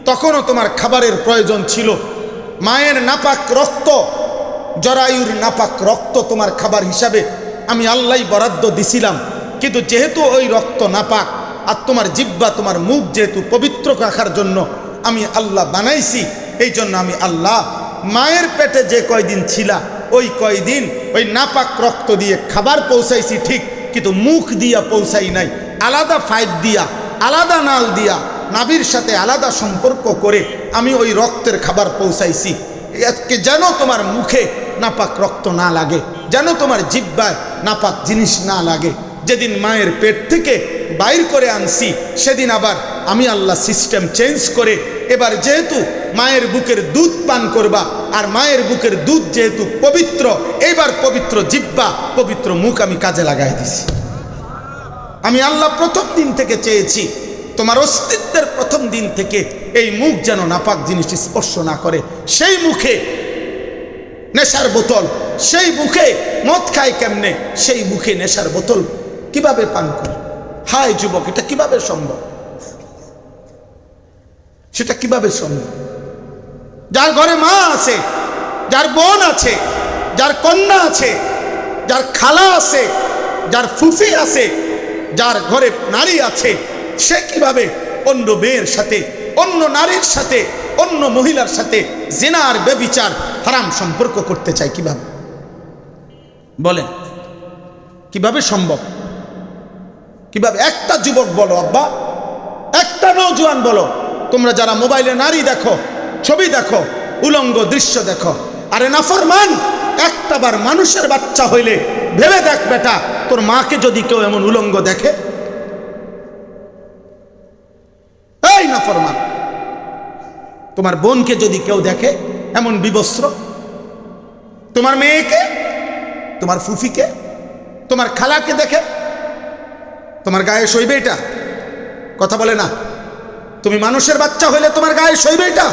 তখনও তোমার খাবারের প্রয়োজন ছিল। মায়ের নাপাক রক্ত, জরায়ুর নাপাক রক্ত তোমার খাবার হিসাবে আমি আল্লাহ বরাদ্দ দিছিলাম। কিন্তু যেহেতু ওই রক্ত নাপাক, আর তোমার জিহ্বা, তোমার মুখ যেহেতু পবিত্র রাখার জন্য আমি আল্লাহ বানাইছি, এই জন্য আমি আল্লাহ মায়ের পেটে যে কয়দিন ছিলা ওই কয়দিন ওই নাপাক রক্ত দিয়ে খাবার পৌঁছাইছি ঠিক, কিন্তু মুখ দিয়া পৌঁছাই নাই, আলাদা ফাইভ দিয়া, আলাদা নাল দিয়া, নাভির সাথে আলাদা সম্পর্ক করে আমি ওই রক্তের খাবার পৌঁছাইছি, যেন তোমার মুখে নাপাক রক্ত না লাগে, যেন তোমার জিহ্বায় নাপাক জিনিস না লাগে। যেদিন মায়ের পেট থেকে বাইর করে আনছি সেদিন আবার আমি আল্লাহ সিস্টেম চেঞ্জ করে এবার যেহেতু মায়ের বুকের দুধ পান করবা, আর মায়ের বুকের দুধ যেহেতু পবিত্র, এবার পবিত্র জিহ্বা, পবিত্র মুখ আমি কাজে লাগাই দিছি। আমি আল্লাহ প্রথম দিন থেকে চেয়েছি তোমার অস্তিত্বের প্রথম দিন থেকে এই মুখ যেন নাপাক জিনিস স্পর্শ না করে। সেই মুখে নেশার বোতল, সেই মুখে মদ খায় কেমনে, সেই মুখে নেশার বোতল কিভাবে পান করে? হায় যুবক, এটা কিভাবে সম্ভব? সেটা কিভাবে সম্ভব? যার ঘরে মা আছে, যার বোন আছে, যার কন্যা আছে, যার খালা আছে, যার ফুফি আছে, যার ঘরে নারী আছে, সে কিভাবে অন্য মেয়ের সাথে, অন্য নারীর সাথে, অন্য মহিলার সাথে জিনা আর ব্যভিচার হারাম সম্পর্ক করতে চায়? কিভাবে বলেন? কিভাবে সম্ভব? কিভাবে? একটা যুবক বলো আব্বা, একটা নওজোয়ান বলো, তোমরা যারা মোবাইলে নারী দেখো, ছবি দেখো, উলঙ্গ দৃশ্য দেখো, আরে নাফরমান, একটাবার মানুষের বাচ্চা হইলে ভেবে দেখ বেটা, তোর মাকে যদি কেউ এমন উলঙ্গ দেখে, এই নাফরমান, তোমার বোনকে যদি কেউ দেখে এমন বিবস্ত্র, তোমার মেয়েকে, তোমার ফুফিকে, তোমার খালাকে দেখে, তোমার গায়ে সইবে এটা? কথা বলে না? তুমি মানুষের বাচ্চা হইলে তোমার গায়ে সইবে এটা?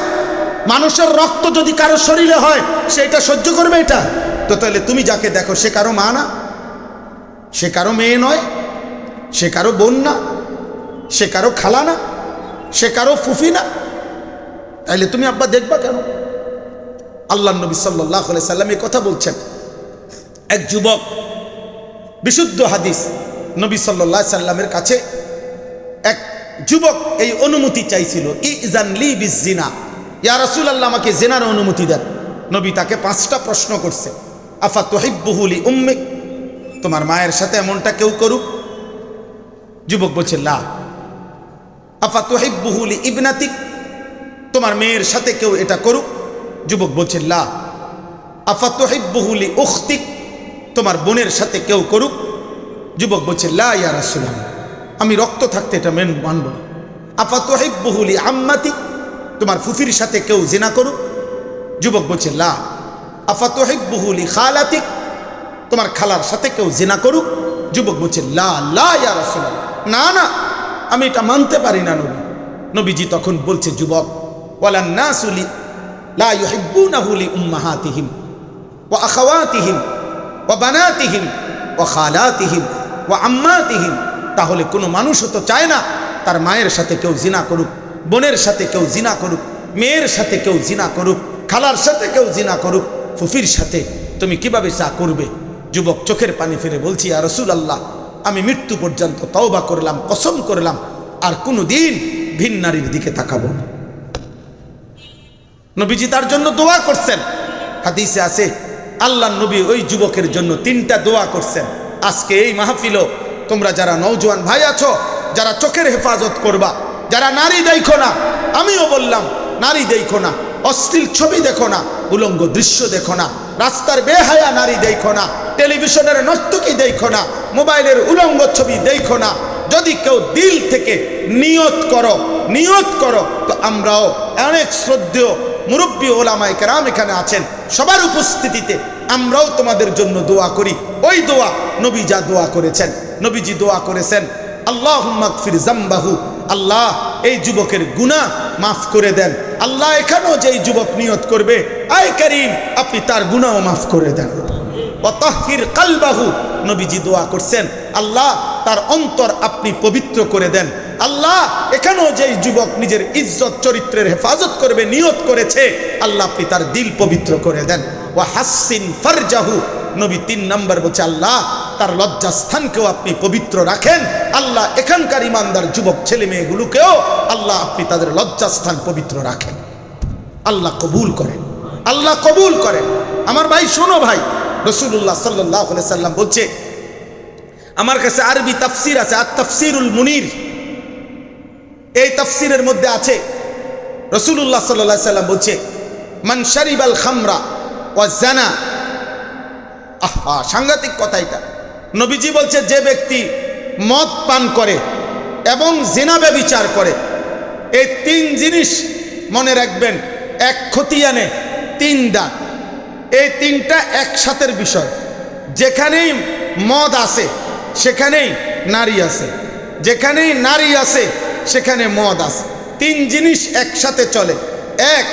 মানুষের রক্ত যদি কারো শরীরে হয় সেটা সহ্য করবে এটা? তো তাহলে তুমি যাকে দেখো সে কারো মা না, সে কারো মেয়ে নয়, সে কারো বোন না, সে কারো খালা না, সে কারো ফুফি না, তাইলে তুমি আব্বা দেখবা কেন? আল্লাহ নবী সাল্লাল্লাহু আলাইহি সাল্লাম এই কথা বলছেন। এক যুবক, বিশুদ্ধ হাদিস, নবী সাল্লাল্লাহু আলাইহি সাল্লামের কাছে এক যুবক এই অনুমতি চাইছিল, ইজান লি বিজিনা, ইয়া রাসূলুল্লাহ আমাকে জিনার অনুমতি দেন। নবী তাকে 5টা প্রশ্ন করছে। আফা তুহিব্বুহু লি উম্মিক, তোমার মায়ের সাথে এমনটা কেউ করুক? যুবক বলছে লা। আফা তুহিব্বুহু লি ইবনাতিক, তোমার মেয়ের সাথে কেউ এটা করুক? যুবক বলছে লা। আফা তুহিব্বুহু লি উখতিক, তোমার বোনের সাথে কেউ করুক? যুবক বলছে লা ইয়া রাসূলুল্লাহ, আমি রক্ত থাকতে এটা মানব না। আফা তুহিব্বুহু লি আম্মাতিক, তোমার ফুফির সাথে কেউ জিনা করুক? যুবক বলছে লা। আফা তুহিব্বুহু লি খালাতিক, তোমার খালার সাথে কেউ জিনা করুক? যুবক বলছে লা লা ইয়া রাসূলুল্লাহ, না না, আমি এটা মানতে পারি না নবী। নবীজি তখন বলছে, যুবক, ওয়ালান নাসু লা ইউহিব্বুনাহু লি উম্মাহাতিহিম ওয়া আখাওয়াতিহিম ওয়া বানাতিহিম ওয়া খালাতিহিম ওয়া আম্মাতিহিম, তাহলে কোনো মানুষও তো চায় না তার মায়ের সাথে কেউ জিনা করুক, বোনের সাথে কেউ জিনা করুক, মেয়ের সাথে কেউ জিনা করুক, খালার সাথে কেউ জিনা করুক, ফুফির সাথে তুমি কিভাবে চা করবে? যুবক চোখের পানি ফেলে বলছি, ইয়া রাসূলুল্লাহ, আমি মৃত্যু পর্যন্ত তওবা করলাম, কসম করলাম আর কোনো দিন ভিন নারীর দিকে তাকাবো না। নবীজি তার জন্য দোয়া করছেন। হাদিসে আছে আল্লাহর নবী ওই যুবকের জন্য 3টা দোয়া করছেন। আজকে এই মাহফিলও তোমরা যারা নওজোয়ান ভাই আছো, যারা চোখের হেফাজত করবা, যারা নারী দেখো না, আমিও বললাম নারী দেখো না, অশ্লীল ছবি দেখো না, উলঙ্গ দৃশ্য দেখো না, রাস্তার বেহায়া নারী দেখো না, টেলিভিশনের নর্তকী দেখো না, মোবাইলের উলঙ্গ ছবি দেখো না। যদি কেউ দিল থেকে নিয়ত করো তো আমরাও অনেক শ্রদ্ধেয় মুরব্বী ওলামায়ে কেরাম এখানে আছেন, সবার উপস্থিতিতে আমরাও তোমাদের জন্য দোয়া করি। ওই দোয়া নবী যা দোয়া করেছেন, নবীজি দোয়া করেছেন, আল্লাহুম্মা গফির যামবাহু, আল্লাহ এই যুবকের গুনাহ মাফ করে দেন, আল্লাহ এখানেও যেই যুবক নিয়ত করবে, আয় করিম আপনি তার গুনাহও মাফ করে দেন। ওয়াতাহহির কালবাহু, নবীজি দোয়া করছেন, আল্লাহ তার অন্তর আপনি পবিত্র করে দেন। আল্লাহ এখানেও যেই যুবক নিজের ইজ্জত চরিত্রের হেফাজত করবে নিয়ত করেছে, আল্লাহ আপনি তার দিল পবিত্র করে দেন। ওয়া হাসিন ফারজাহু, নবী 3 নম্বর বলছে, আল্লাহ তার লজ্জাস্থানকেও আপনি পবিত্র রাখেন। আল্লাহ এখানকার ইমানদার যুবক ছেলে মেয়েগুলোকেও আল্লাহ আপনি তাদের লজ্জাস্থান পবিত্র রাখেন। আল্লাহ কবুল করেন, আল্লাহ কবুল করেন। আমার ভাই শোনো ভাই, রাসূলুল্লাহ সাল্লাল্লাহু আলাইহি সাল্লাম বলছে, আমার কাছে আরবি তাফসীর আছে, আত তাফসীরুল মুনির। এই তাফসীরের মধ্যে আছে রাসূলুল্লাহ সাল্লাল্লাহু আলাইহি সাল্লাম বলছে, মান শারিবাল খামরা ওয়া জানা। আহা, সাংঘাতিক কথা এটা। নবীজি বলছে, যে ব্যক্তি মদ পান করে এবং জিনা ব্যভিচার করে, এই 3 জিনিস মনে রাখবেন, এক খতিয়ানে 3 দাগ। এই 3টা একসাথের বিষয়। যেখানেই মদ আছে সেখানেই নারী আছে, যেখানেই নারী আছে সেখানে মদ আছে। 3 জিনিস একসাথে চলে, 1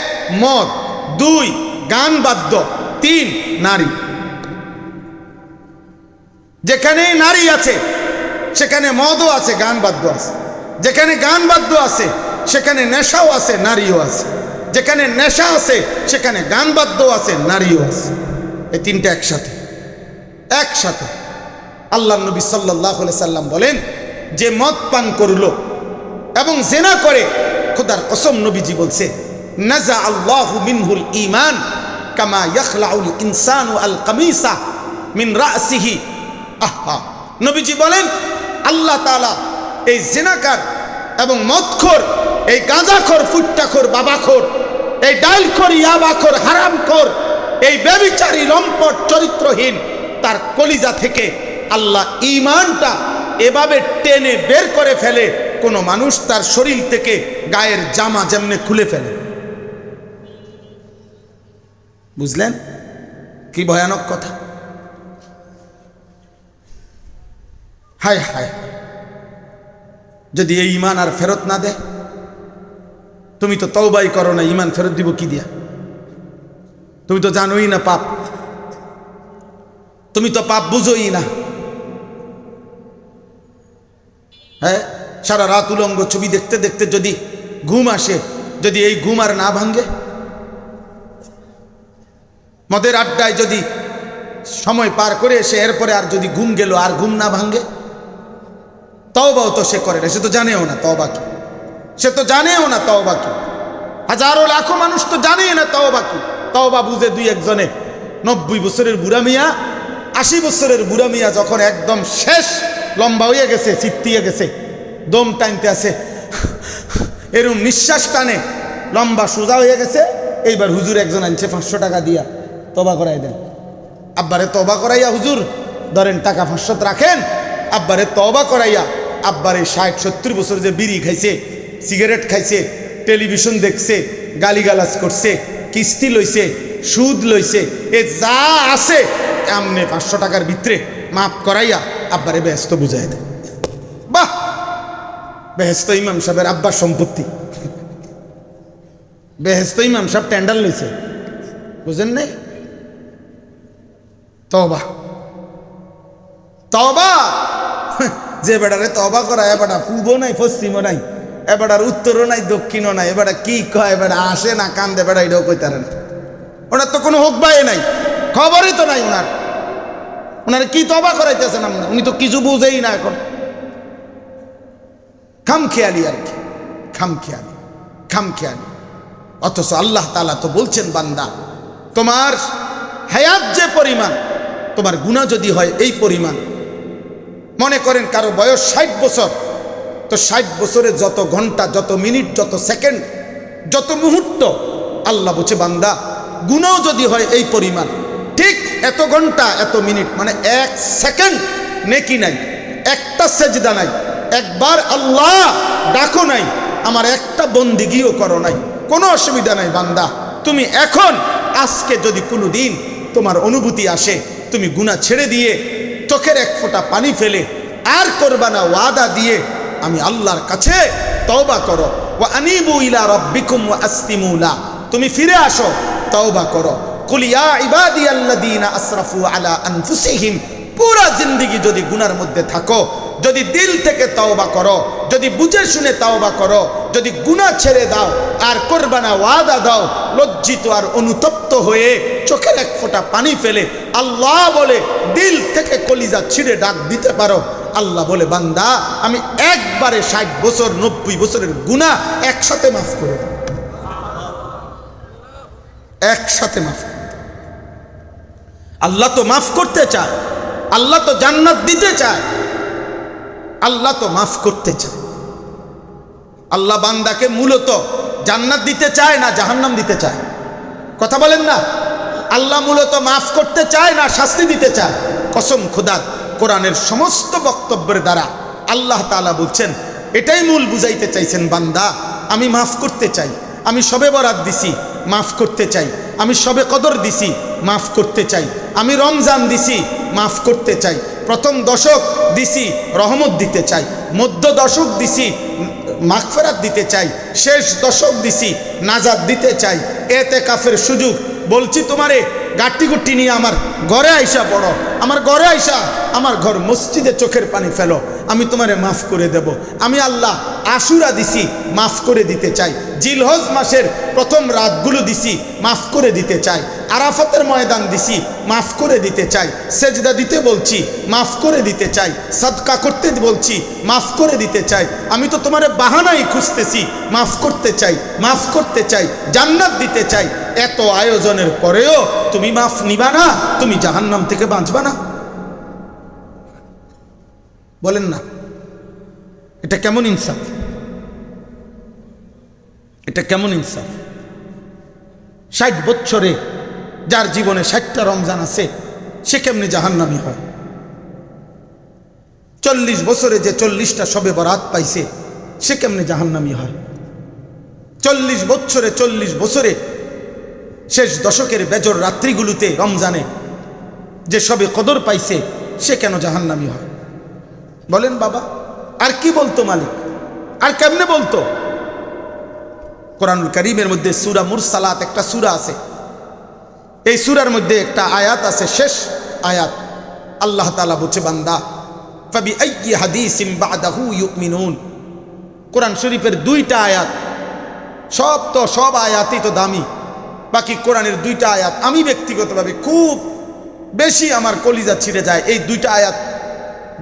মদ, 2 গান বাদ্য, 3 নারী। যেখানেই নারী আছে সেখানে মদও আছে, গান বাদ্য আছে। যেখানে গান বাদ্য আছে সেখানে নেশাও আছে, নারীও আছে। যেখানে নেশা আছে সেখানে গান বাদ্য আছে, নারীও আছে। এই 3টা একসাথে একসাথে। আল্লাহ নবী সাল্লাল্লাহু আলাইহি সাল্লাম বলেন, যে মদ পান করলো এবং জিনা করে, খোদার কসম নবীজি বলছে, নাজা আল্লাহু মিনহুল ঈমান কামা ইয়াখলাউল ইনসানু আল কামিসা মিন রাসিহি। আহা, নবীজি বলেন, আল্লাহ তাআলা এই জিনাকার এবং মদখোর, এই গাঁজাখোর, ফুট্টাখোর, বাবাখোর, এই ডালখোর, ইয়াবাখোর, হারামখোর, এই ব্যভিচারী, লম্পট, চরিত্রহীন, তার কলিজা থেকে আল্লাহ ঈমানটা এভাবে টেনে বের করে ফেলে, কোনো মানুষ তার শরীর থেকে গায়ের জামা যেমনে খুলে ফেলে। বুঝলেন কি ভয়ানক কথা? হায় হায়, যদি এই ঈমান আর ফেরত না দেয়, তুমি তো তওবাই করো না, ঈমান ফেরত দিব কি দিয়া? তুমি তো জানোই না পাপ, তুমি তো পাপ বুঝোই না। হ্যাঁ, সারা রাত উলঙ্গ ছবি দেখতে দেখতে যদি ঘুম আসে, যদি এই ঘুম আর না ভাঙ্গে, মদের আড্ডায় যদি সময় পার করে এসে এরপরে আর যদি ঘুম গেল, আর ঘুম না ভাঙ্গে, তওবাও তো সে করে না, সে তো জানেও না তওবা কি, সে তো জানেও না তওবা কি। হাজারো লাখো মানুষ তো জানেই না তওবা কি। তওবা বুঝে 2-1 জনে। 90 বছরের বুড়া মিয়া, 80 বছরের বুড়া মিয়া যখন একদম শেষ, লম্বা হয়ে গেছে, চিত্তিয়ে গেছে, দম টানতে আছে, এরম নিঃশ্বাস টানে, লম্বা সোজা হয়ে গেছে, এইবার হুজুর একজন আনছে 500 টাকা দিয়া, তওবা করাই দেন। আব্বারে তওবা করাইয়া হুজুর ধরেন টাকা 500 রাখেন, আব্বারে তওবা করাইয়া, আব্বারে 60-70 বছর যে বিড়ি খাইছে, সিগারেট খাইছে, টেলিভিশন দেখছে, গালিগালাজ করছে, কিস্তি লইছে, সুদ লইছে, এ যা আছে এমনি 500 টাকার ভিতরে মাফ করাইয়া আব্বারে বেহেশত বুঝাই দেয়। বাহ, বেহেশত ইমাম সাহেবের আব্বার সম্পত্তি, বেহেশত ইমাম সাহেব টেন্ডার লইছে, বুঝেন নাই? তওবা তওবা, যে বেটারে তওবা করায়, এবারে পূর্ব নাই পশ্চিমও নাই, এবারে উত্তরও নাই দক্ষিণও নাই, এবারে কি কয়, এবারে আসে না কান্দে, বেড়া এটাও কইতারে না। ওনার তো কোনো হোক বাই নাই, খবরই তো নাই ওনার, ওনারে কি তওবা করাইতেছেন আপনার? উনি তো কিছু বুঝেই না এখন। খামখেয়ালি আর কি, খামখেয়ালি, খামখেয়ালি। অথচ আল্লাহ তাআলা তো বলছেন, বান্দা তোমার হায়াত যে পরিমাণ, তোমার গুনাহ যদি হয় এই পরিমাণ, মনে করেন কারো বয়স 60 বছর, তো 60 বছরে যত ঘন্টা, যত মিনিট, যত সেকেন্ড, যত মুহূর্ত, আল্লাহ বলছে বান্দা গুনাহ যদি হয় এই পরিমাণ, ঠিক এত ঘন্টা এত মিনিট, মানে 1 সেকেন্ড নেকি নাই, একটা সেজদা নাই, একবার আল্লাহ ডাকো নাই, আমার একটা বন্দিগিও করো নাই, কোনো অসুবিধা নাই বান্দা। তুমি এখন আজকে যদি কোনো দিন তোমার অনুভূতি আসে, তুমি গুনাহ ছেড়ে দিয়ে চোখের 1 ফোঁটা পানি ফেলে আর করবা না, ওয়াদা দিয়ে আমি আল্লাহর কাছে তওবা করো, ওয়া আনিবু ইলা রাব্বিকুম ওয়া আসলিমু লা, তুমি ফিরে আসো, তওবা করো। কুল ইয়া ইবাদিয়াল্লাযীনা আসরাফু আলা আনফুসিহিম, পুরা জিন্দেগি যদি গুনার মধ্যে থাকো, যদি দিল থেকে তওবা করো, যদি বুঝে শুনে তওবা করো, যদি গুনাহ ছেড়ে দাও আর করবা না, ওয়াদা দাও, লজ্জিত আর অনুতপ্ত হয়ে চোখের এক ফোঁটা পানি ফেলে আল্লাহ বলে দিল থেকে কলিজা ছিঁড়ে ডাক দিতে পারো, আল্লাহ বলে বান্দা আমি একবারে 60 বছর 90 বছরের গুনাহ একসাথে মাফ করে দেব, একসাথে মাফ করে দেব। আল্লাহ তো মাফ করতে চায়, আল্লাহ তো জান্নাত দিতে চায়, আল্লাহ তো মাফ করতে চায়। আল্লাহ বান্দাকে মূলত জান্নাত দিতে চায় না জাহান্নাম দিতে চায়? কথা বলেন না। আল্লাহ মূলত মাফ করতে চায় না শাস্তি দিতে চায়? কসম খোদার, কোরআনের সমস্ত বক্তব্যের দ্বারা আল্লাহ তাআলা বলছেন এটাই মূল বুঝাইতে চাইছেন, বান্দা আমি মাফ করতে চাই, আমি শবে বরাত দিছি মাফ করতে চাই, আমি শবে কদর দিছি মাফ করতে চাই, আমি রমজান দিছি মাফ করতে চাই, প্রথম দশক দিছি রহমত দিতে চাই, মধ্য দশক দিছি মাগফিরাত দিতে চাই, শেষ দশক দিছি নাজাত দিতে চাই। ইতিকাফের সুযোগ বলছি তোমারে গাট্টি গুট্টি নিয়ে আমার ঘরে আইসা পড়ো, আমার ঘরে আইসা আমার ঘর মসজিদে চোখের পানি ফেলো, আমি তোমারে মাফ করে দেব। আমি আল্লাহ আশুরা দিছি মাফ করে দিতে চাই, জিলহজ মাসের প্রথম রাতগুলো দিছি মাফ করে দিতে চাই, আরাফাতের ময়দান দিছি মাফ করে দিতে চাই, সেজদা দিতে বলছি মাফ করে দিতে চাই, সাদকা করতে বলছি মাফ করে দিতে চাই। আমি তো তোমারে বাহানাই খুঁজতেছি, মাফ করতে চাই, মাফ করতে চাই, জান্নাত দিতে চাই। এত আয়োজনের পরেও তুমি মাফ নিবা না, তুমি জাহান্নাম থেকে বাঁচবা না? বলেন না, এটা কেমন ইনসাফ? এটা কেমন ইনসাফ? 60 বছরে যার জীবনে 60টা রমজান আছে সে কেমনে জাহান্নামী হয়? 40 বছরে যে 40টা শবে বরাত পাইছে সে কেমনে জাহান্নামী হয়? 40 বছরে শেষ দশকের বেজর রাত্রিগুলোতে রমজানে যে শবে কদর পাইছে সে কেন জাহান্নামী হয়? বলেন বাবা, আর কি বলতো মালিক? আর কেমনে বলতো? কোরআনুল কারীমের মধ্যে সূরা মুরসালাত একটা সূরা আছে, এই সূরার মধ্যে একটা আয়াত আছে, শেষ আয়াত। আল্লাহ তাআলা বলছে বান্দা ফাবিআইয়ি হাদিসিন বাদাহু ইউমিনুন। কোরআন শরীফের 2টা আয়াত, সব আয়াতই তো দামি, বাকি কোরআনের 2টা আয়াত আমি ব্যক্তিগতভাবে খুব বেশি আমার কলিজা ছিঁড়ে যায়। এই 2টা আয়াত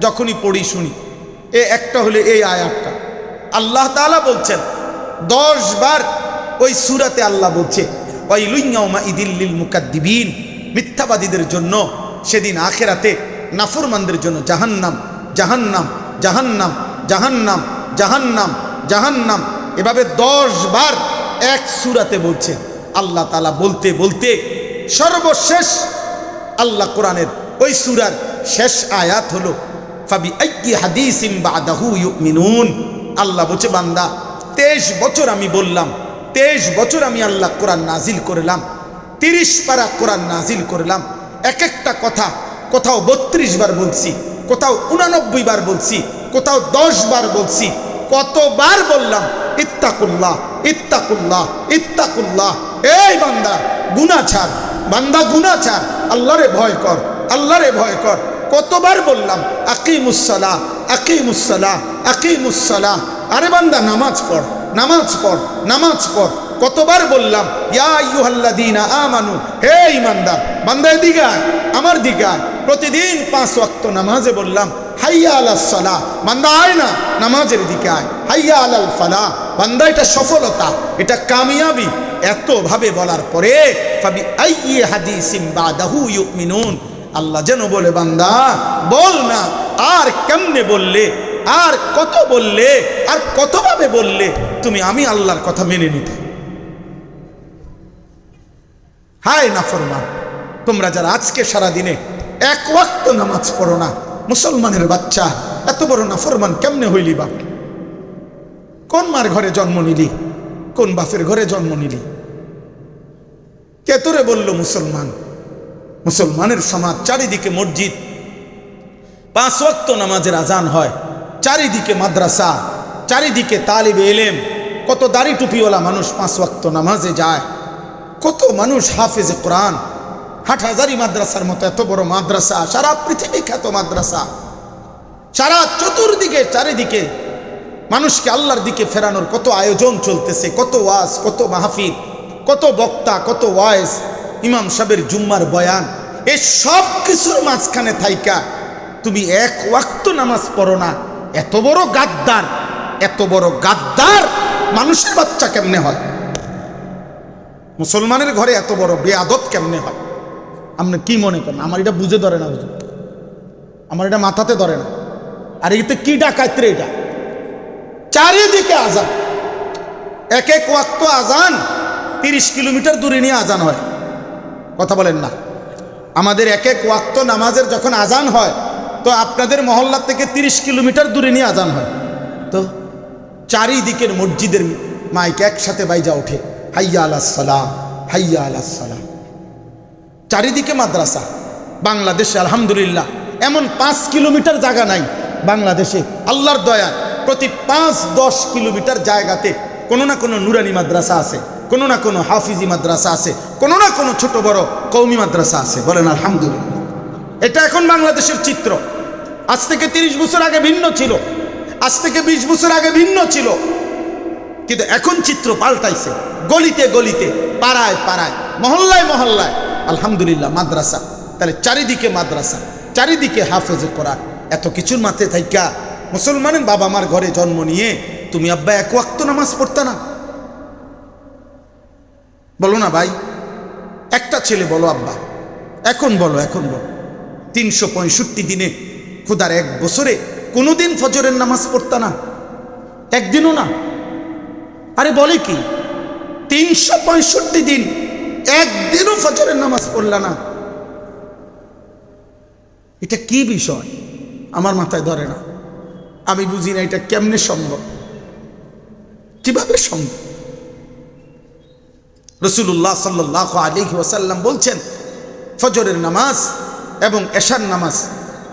যখনই পড়ি শুনি, একটা হলে এই আয়াতটা। আল্লাহ তাআলা বলছেন 10 বার ওই সূরাতে আল্লাহ বলছে ওয়াইলুন ইয়াউমাইদিল লিল মুকাদ্দিবিন, মিথ্যাবাদীদের জন্য সেদিন আখিরাতে, নাফরমানদের জন্য জাহান্নাম, জাহান্নাম, জাহান্নাম, জাহান্নাম, জাহান্নাম, জাহান্নাম, এভাবে 10 বার এক সূরাতে বলছে। আল্লাহ তাআলা বলতে বলতে সর্বশেষ আল্লাহ কোরআনের ওই সূরার শেষ আয়াত হলো ফাবিআইয়ি হাদিসিন বাদাহু ইউমিনুন। আল্লাহ বলছে বান্দা 23 বছর আমি বললাম, 23 বছর আমি আল্লাহ কোরআন নাজিল করলাম, 30 পারা কোরআন নাজিল করলাম, এক একটা কথা কোথাও 32 বার বলছি, কোথাও 89 বার বলছি, কোথাও 10 বার বলছি। কতবার বললাম ইত্তাকুল্লাহ, ইত্তাকুল্লাহ, ইত্তাকুল্লাহ। এই বান্দা গুনাহ ছাড়, বান্দা গুনাহ ছাড়, আল্লাহরে ভয় কর, আল্লাহরে ভয় কর। কতবার বললাম আকিমুসসালাহ, আকিমুসসালাহ, আকিমুসসালাহ। আরে বান্দা নামাজ পড়, নামাজ পড়, নামাজ পড়। কতবার বললাম ইয়া আইয়ুহাল্লাযীনা আমানু, হে ঈমানদার বান্দা এদিকে আয়, আমার দিকে আয়। প্রতিদিন 5 ওয়াক্ত নামাজে বললাম হাইয়া আলাস সালাহ, বান্দা আয় না নামাজের দিকে আয়। হাইয়া আলাল ফালাহ, বান্দা এটা সফলতা, এটা কামিয়াবি। এতভাবে বলার পরে ফাবিআইয়ি হাদিসিন বাদাহু ইউমিনুন, আল্লাহ যেন বলে বান্দা বল না আর কেমনে বললে, আর কত বললে, আর কতভাবে বললে তুমি আমি আল্লাহর কথা মেনে নিতে। হায় নাফরমান, তোমরা যারা আজকে সারা দিনে 1 ওয়াক্ত নামাজ পড়ো না, মুসলমানের বাচ্চা এত বড় নাফরমান কেমনে হইলি বাপ? কোন মার ঘরে জন্ম নিলি, কোন বাপের ঘরে জন্ম নিলি? কে তোরে বলল মুসলমান? মুসলমানের সমাজ, চারিদিকে মসজিদ, 5 ওয়াক্ত নামাজের আজান হয়, চারিদিকে মাদ্রাসা, চারিদিকে তালিবে ইলম, কত দাড়ি টুপিওয়ালা মানুষ 5 ওয়াক্ত নামাজে যায়, কত মানুষ হাফেজে কোরআন। হাটহাজারী মাদ্রাসার মতো এত বড় মাদ্রাসা, সারা পৃথিবী খ্যাত মাদ্রাসা, সারা চতুর্দিকে চারিদিকে মানুষকে আল্লাহর দিকে ফেরানোর কত আয়োজন চলতেছে, কত ওয়াজ, কত মাহফিল, কত বক্তা, কত ওয়াজ, ইমাম সাহেবের জুম্মার বয়ান, এই সব কিছুর মাঝখানে থাইকা তুমি 1 ওয়াক্ত নামাজ পড়ো না। এত বড় গাদ্দার, এত বড় গাদ্দার মানুষের বাচ্চা কেমনে হয়? মুসলমানের ঘরে এত বড় বেয়াদব কেমনে হয়? আপনি কি মনে করেন? আমার এটা বুঝে ধরে না, হুজুর, আমার এটা মাথাতে ধরে না। আর এতে কি ডাকাইত রে? এটা চারিদিকে আজান, 1 ওয়াক্ত আজান, 30 কিলোমিটার দূরে নিয়ে আজান হয়। কথা বলেন না? আমাদের 1 ওয়াক্ত নামাজের যখন আজান হয় তো আপনাদের মহল্লা থেকে 30 কিলোমিটার দূরে নিয়ে আজান হয়। তো চারিদিকের মসজিদের মাইক একসাথে বাইজা ওঠে, হাইয়া আলাস সালাম, হাইয়া আলাস সালাম। চারিদিকে মাদ্রাসা। বাংলাদেশে আলহামদুলিল্লাহ এমন 5 কিলোমিটার জায়গা নাই বাংলাদেশে, আল্লাহর দয়া প্রতি 5-10 কিলোমিটার জায়গাতে কোনো না কোনো নুরানি মাদ্রাসা আছে, কোনো না কোনো হাফিজি মাদ্রাসা আছে, কোনো না কোনো ছোট বড় কওমি মাদ্রাসা আছে। বলেন আলহামদুলিল্লাহ। এটা এখন বাংলাদেশের চিত্র। আজ থেকে 30 বছর আগে ভিন্ন ছিল, আজ থেকে 20 বছর আগে ভিন্ন ছিল, কিন্তু এখন চিত্র পাল্টাইছে। গলিতে গলিতে, পাড়ায় পাড়ায়, মহল্লায় মহল্লায় আলহামদুলিল্লাহ মাদ্রাসা। তাহলে চারিদিকে মাদ্রাসা, চারিদিকে হাফেজে কোরআন, এত কিছুর মাথায় থাইকা মুসলমানের বাবা মার ঘরে জন্ম নিয়ে তুমি আব্বা 1 ওয়াক্ত নামাজ পড়তা না? বলো না ভাই, একটা ছেলে বলো আব্বা, এখন বলো, এখন বলো 365 দিনে খুদার 1 বছরে কোনোদিন ফজরের নামাজ পড়তা না? একদিনও না? আরে বলে কি 365 দিন একদিনও ফজরের নামাজ পড়লা না? এটা কি বিষয়? আমার মাথায় ধরে না, আমি বুঝি না এটা কেমনে সম্ভব, কিভাবে সম্ভব? রাসূলুল্লাহ সাল্লাল্লাহু আলাইহি ওয়াসাল্লাম বলছেন, ফজরের নামাজ এবং এশার নামাজ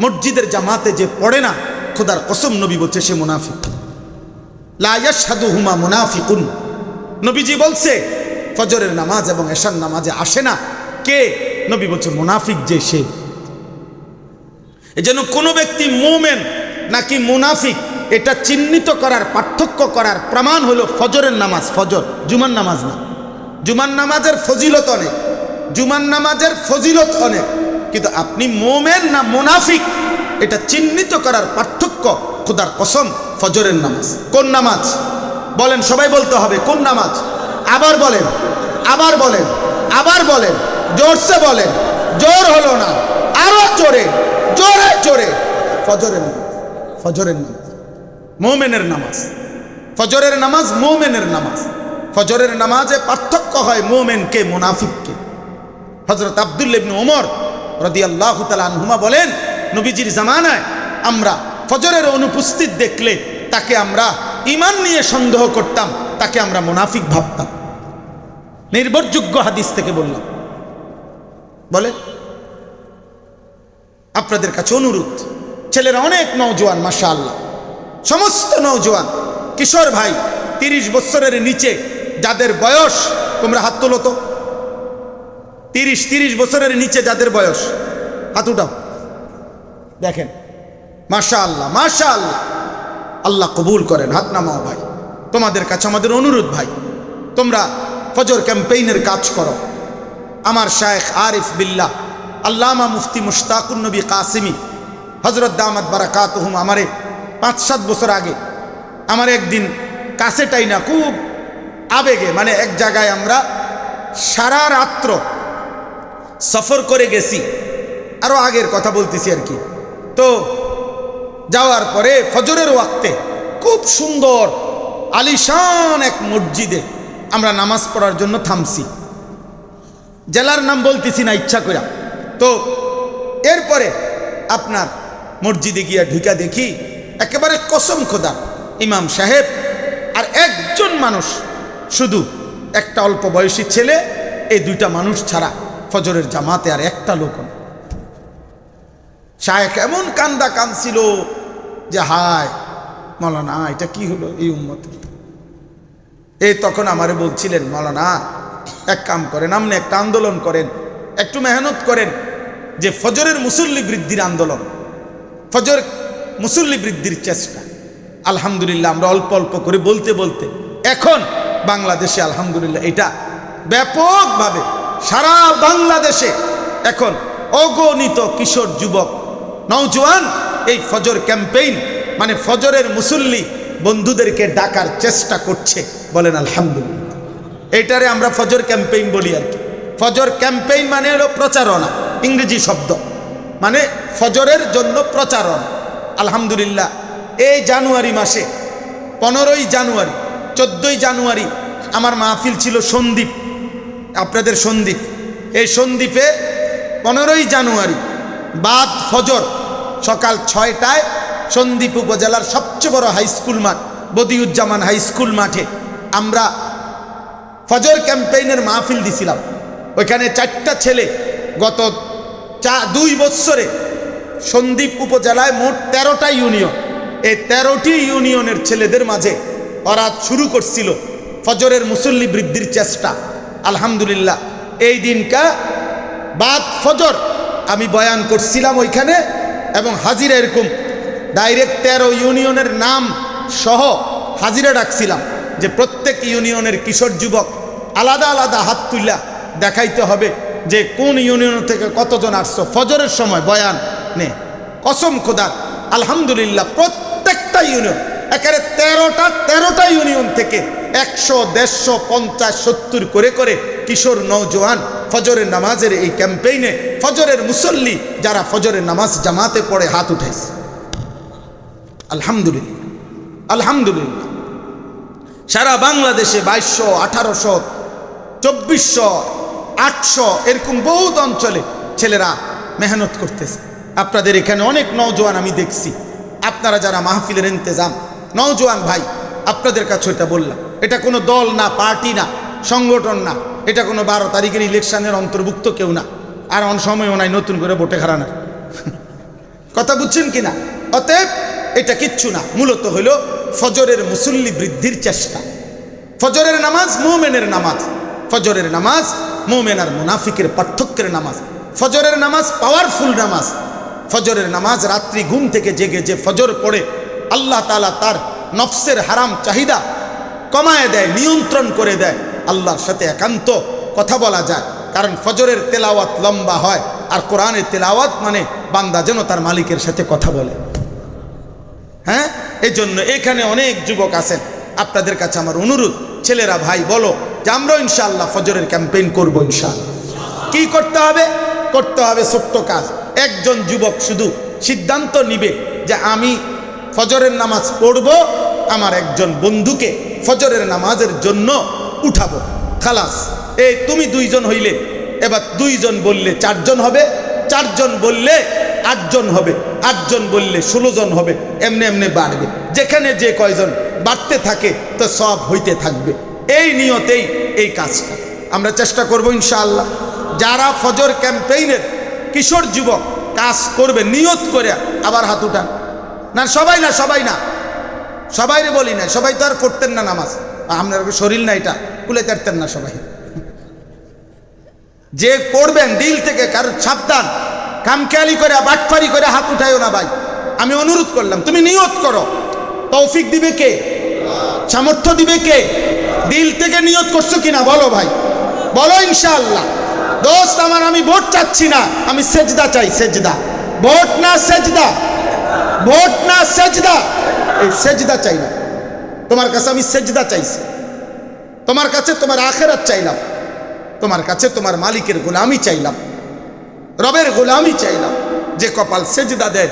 মসজিদের জামাতে যে পড়ে না, খোদার কসম নবী বলছে সে মুনাফিক। লা ইয়াশহাদুহুমা মুনাফিকুন। নবীজি বলছে ফজরের নামাজ এবং এশার নামাজে আসে না কে? নবী বলছে মুনাফিক যে সে। এজন্য কোনো ব্যক্তি মুমিন নাকি মুনাফিক এটা চিহ্নিত করার, পার্থক্য করার প্রমাণ হলো ফজরের নামাজ। ফজর, জুমার নামাজ না। জুমার নামাজের ফজিলত অনেক, জুমার নামাজের ফজিলত অনেক, কিন্তু আপনি মুমিন না মুনাফিক এটা চিহ্নিত করার পার্থক্য খোদার কসম ফজরের নামাজ। কোন নামাজ বলেন? সবাই বলতে হবে কোন নামাজ। আবার বলেন, আবার বলেন, আবার বলেন, জোরসে বলেন, জোর হলো না, আরো জোরে, জোরে জোরে। ফজরের নামাজ, ফজরের নামাজ মুমিনের নামাজ। ফজরের নামাজ মুমিনের নামাজ। ফজরের নামাজে পার্থক্য হয় মুমিনকে মুনাফিককে। হযরত আব্দুল্লাহ ইবনে ওমর রাদিয়াল্লাহু তাআলা আনহুমা বলেন, নবীজির জামানায় আমরা ফজরের অনুপস্থিত দেখলে তাকে আমরা ঈমান নিয়ে সন্দেহ করতাম, তাকে আমরা মুনাফিক ভাবতাম। নির্ভরযোগ্য হাদিস থেকে বললাম। বলে আপনাদের কাছে অনুরোধ, ছেলেরা অনেক নওজোয়ান মাশাআল্লাহ, সমস্ত নওজোয়ান কিশোর ভাই 30 বছরের নিচে যাদের বয়স, তোমরা হাত তোলো তো। 30 বছরের নিচে যাদের বয়স হাত উঠাও। দেখেন মাশাআল্লাহ, মাশাআল্লাহ, আল্লাহ কবুল করেন। হাত নামাও ভাই। তোমাদের কাছে আমাদের অনুরোধ ভাই, তোমরা ফজর ক্যাম্পেইনের কাজ করো। আমার শায়েখ আরিফ বিল্লাহ আল্লামা মুফতি মুশতাকুন নবী কাসিমি হযরত দামাত বারাকাতুহুম আমারে 5-7 বছর আগে আমার একদিন কাছেটাই না খুব আবেগে, মানে এক জায়গায় আমরা সারা রাত্র সফর করে গেছি, আরো আগের কথা বলতেছি আর কি। তো যাওয়ার পরে ফজরের ওয়াক্তে খুব সুন্দর আলিশান এক মসজিদে আমরা নামাজ পড়ার জন্য থামছি। জেলার নাম বলতেছি না ইচ্ছা করে। তো এরপরে আপনার মসজিদে গিয়া ঢুকা দেখি একেবারে কসম খোদা ইমাম সাহেব আর একজন মানুষ, শুধু একটা অল্প বয়সী ছেলে, এই 2টা মানুষ ছাড়া ফজরের জামাতে আর একটা লোক না। শায়েখ এমন কান্দা কাঁদছিল যে হায় মাওলানা, এটা কি হলো এই উম্মত। এই তখন আমারে বলছিলেন, মাওলানা এক কাম করেন, আপনি একটা আন্দোলন করেন, একটু মেহনত করেন, যে ফজরের মুসল্লি বৃদ্ধির আন্দোলন, ফজর মুসল্লি বৃদ্ধির চেষ্টা। আলহামদুলিল্লাহ আমরা অল্প অল্প করে বলতে বলতে এখন বাংলাদেশে আলহামদুলিল্লাহ এটা ব্যাপকভাবে সারা বাংলাদেশে এখন অগণিত কিশোর যুবক নওজোয়ান এই ফজর ক্যাম্পেইন মানে ফজরের মুসল্লি বন্ধুদেরকে ডাকার চেষ্টা করছে। বলেন আলহামদুলিল্লাহ। এইটারে আমরা ফজর ক্যাম্পেইন বলি আর কি। ফজর ক্যাম্পেইন মানে হলো প্রচারণা, ইংরেজি শব্দ, মানে ফজরের জন্য প্রচারণা। আলহামদুলিল্লাহ এই জানুয়ারি মাসে 15ই জানুয়ারি 14ই জানুয়ারি আমার মাহফিল ছিল সন্দ্বীপ, আপনাদের সন্দ্বীপ। এই সন্দ্বীপে 15ই জানুয়ারি বাদ ফজর সকাল 6টায় সন্দ্বীপ উপজেলার সবচেয়ে বড় হাই স্কুল মাঠ বদিউজ্জামান হাই স্কুল মাঠে আমরা ফজর ক্যাম্পেইনের মাহফিল দিছিলাম। ওইখানে 4টা ছেলে গত 2 বছরে সন্দ্বীপ উপজেলায় মোট 13টা ইউনিয়ন, এই 13টি ইউনিয়নের ছেলেদের মাঝে ওরা শুরু করছিল ফজরের মুসল্লি বৃদ্ধির চেষ্টা। আলহামদুলিল্লাহ এই দিনকা বাদ ফজর আমি বয়ান করছিলাম ওইখানে, এবং হাজিরা এরকম ডাইরেক্ট 13 ইউনিয়নের নাম সহ হাজিরা ডাকছিলাম যে প্রত্যেক ইউনিয়নের কিশোর যুবক আলাদা আলাদা হাত তুলা দেখাইতে হবে যে কোন ইউনিয়ন থেকে কতজন আসছো ফজরের সময় বয়ান নে। কসম খোদার আলহামদুলিল্লাহ প্রত্যেকটা ইউনিয়ন একেবারে 13টা ইউনিয়ন থেকে 100, 150, 50, 70 করে করে কিশোর নওজোয়ান ফজরের নামাজের এই ক্যাম্পেইনে ফজরের মুসল্লি যারা ফজরের নামাজ জামাতে পড়ে হাত উঠাইছে। আলহামদুলিল্লাহ আলহামদুলিল্লাহ সারা বাংলাদেশে 2200, 1800, 2400, 800 এরকম বহুত অঞ্চলে ছেলেরা মেহনত করতেছে। আপনাদের এখানে অনেক নওজোয়ান আমি দেখছি, আপনারা যারা মাহফিলের ইন্তেজাম নওজোয়ান ভাই, আপনাদের কাছে এটা বললাম, এটা কোনো দল না, পার্টি না, সংগঠন না, এটা কোনো 12 তারিখের ইলেকশনের অন্তর্ভুক্ত কেউ না, আর অন সময়ও নাই নতুন করে ভোটে হারানোর কথা বুঝছেন কিনা। অতএব এটা কিচ্ছু না, মূলত হইল ফজরের মুসল্লি বৃদ্ধির চেষ্টা। ফজরের নামাজ মুমিনের নামাজ, ফজরের নামাজ মুমিন আর মুনাফিকের পার্থক্যের নামাজ। ফজরের নামাজ পাওয়ারফুল নামাজ। ফজরের নামাজ রাত্রি ঘুম থেকে জেগে যে ফজর পড়ে আল্লাহ তাআলা তার নফসের হারাম চাহিদা কমায় দেয়, নিয়ন্ত্রণ করে দেয়, আল্লাহর সাথে একান্ত কথা বলা যায়। কারণ ফজরের তেলাওয়াত লম্বা হয়, আর কোরআনের তেলাওয়াত মানে বান্দা যেন তার মালিকের সাথে কথা বলে। হ্যাঁ, এই জন্য এখানে অনেক যুবক আছেন, আপনাদের কাছে আমার অনুরোধ, ছেলেরা ভাই বলো যে আমরাও ইনশাআল্লাহ ফজরের ক্যাম্পেইন করবো ইনশাআল্লাহ। কি করতে হবে? করতে হবে ছোট্ট কাজ। একজন যুবক শুধু সিদ্ধান্ত নিবে যে আমি ফজরের নামাজ পড়ব, আমার একজন বন্ধুকে ফজরের নামাজের জন্য উঠাবো, খালাস। এই তুমি 2 জন হইলে, এবার 2 জন বললে 4 জন হবে, 4 জন বললে 8 জন হবে, 8 জন বললে 16 জন হবে, এমনি এমনি বাড়বে। যেখানে যে কয়জন বাড়তে থাকে তো সব হইতে থাকবে। এই নিয়তেই এই কাজটা আমরা চেষ্টা করব ইনশাআল্লাহ। যারা ফজর ক্যাম্পেইনের কিশোর যুবক কাজ করবে নিয়ত করে, আবার হাত উঠান। না সবাই না, সবাই না, সবাইরে বলি না, সবাই তো আর পড়তেন না নামাজ, আপনার শরীর না এটা কুলে কাটতেন না সবাই। যে পড়বেন দিল থেকে, কারণ সাবধান, কামখেয়ালি করে বাটফারি করে হাত উঠাইও না ভাই। আমি অনুরোধ করলাম, তুমি নিয়ত করো, তৌফিক দিবে কে? সামর্থ্য দিবে কে? দিল থেকে নিয়ত করছো কিনা বলো ভাই, বলো ইনশাআল্লাহ। দোস্ত আমার, আমি ভোট চাচ্ছি না, আমি সেজদা চাই, সেজদা। ভোট না সেজদা, ভোট না সেজদা, এই সেজদা চাই না। তোমার কাছে আমি সেজদা চাইছি, তোমার কাছে তোমার আখিরাত চাইলাম, তোমার কাছে তোমার মালিকের গোলামি চাইলাম, রবের গোলামি চাইলাম। যে কপাল সেজদা দেয়,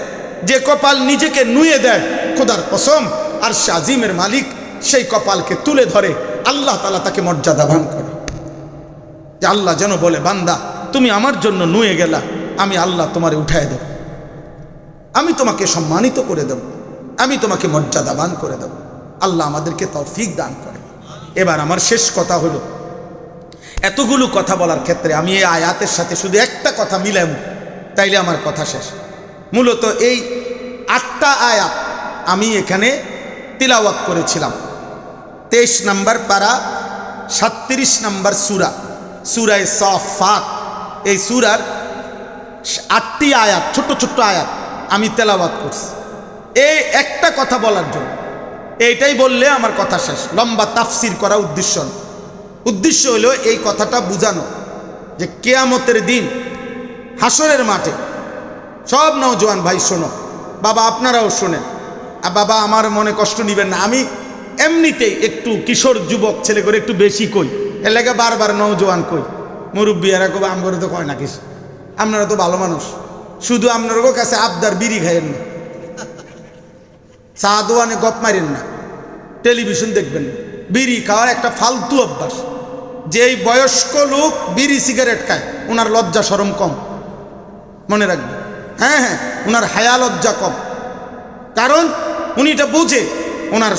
যে কপাল নিজেকে নুয়ে দেয়, খোদার কসম আর আজিমের মালিক সেই কপালকে তুলে ধরে, আল্লাহ তাআলা তাকে মর্যাদাবান করে। যে আল্লাহ যেন বলে, বান্দা তুমি আমার জন্য নুয়ে গেলা, আমি আল্লাহ তোমারে উঠায় দেব, আমি তোমাকে সম্মানিত করে দেব, আমি তোমাকে মর্যাদাবান করে দেব। আল্লাহ আমাদেরকে তৌফিক দান করে। এবার আমার শেষ কথা হলো, এতগুলো কথা বলার ক্ষেত্রে আমি এই আয়াতের সাথে শুধু একটা কথা মিলাম, তাইলে আমার কথা শেষ। মূলত এই 8টা আয়াত আমি এখানে তিলাওয়াত করেছিলাম। 23 নম্বর পারা 37 নম্বর সূরা, সূরায়ে সাফাত। এই সূরার 8টি আয়াত, ছোট্ট ছোট্ট আয়াত আমি তেলাওয়াত করছি এই একটা কথা বলার জন্য। এইটাই বললে আমার কথা শেষ, লম্বা তাফসির করা উদ্দেশ্য না। উদ্দেশ্য হলো এই কথাটা বোঝানো যে কিয়ামতের দিন হাসরের মাঠে সব নওজোয়ান ভাই শোনো, বাবা আপনারাও শোনেন, আর বাবা আমার মনে কষ্ট নেবেন না, আমি এমনিতেই একটু কিশোর যুবক ছেলে করে একটু বেশি কই, এর লাগে বারবার নওজোয়ান কই। মুরব্বী এরা কবে আমগরে তো কয় না কিছু, আপনারা তো ভালো মানুষ, শুধু আপনার কাছে আবদার বিড়ি খাইয়েন না, চা দোয়ানে গপ মারেন না, টেলিভিশন দেখবেন না। বিড়ি খাওয়ার একটা ফালতু অভ্যাস। যেই বয়স্ক লোক বিড়ি সিগারেট খায় ওনার লজ্জা শরম কম, মনে রাখবেন। হ্যাঁ হ্যাঁ, ওনার হায়া লজ্জা কম, কারণ উনি এটা বুঝে ওনার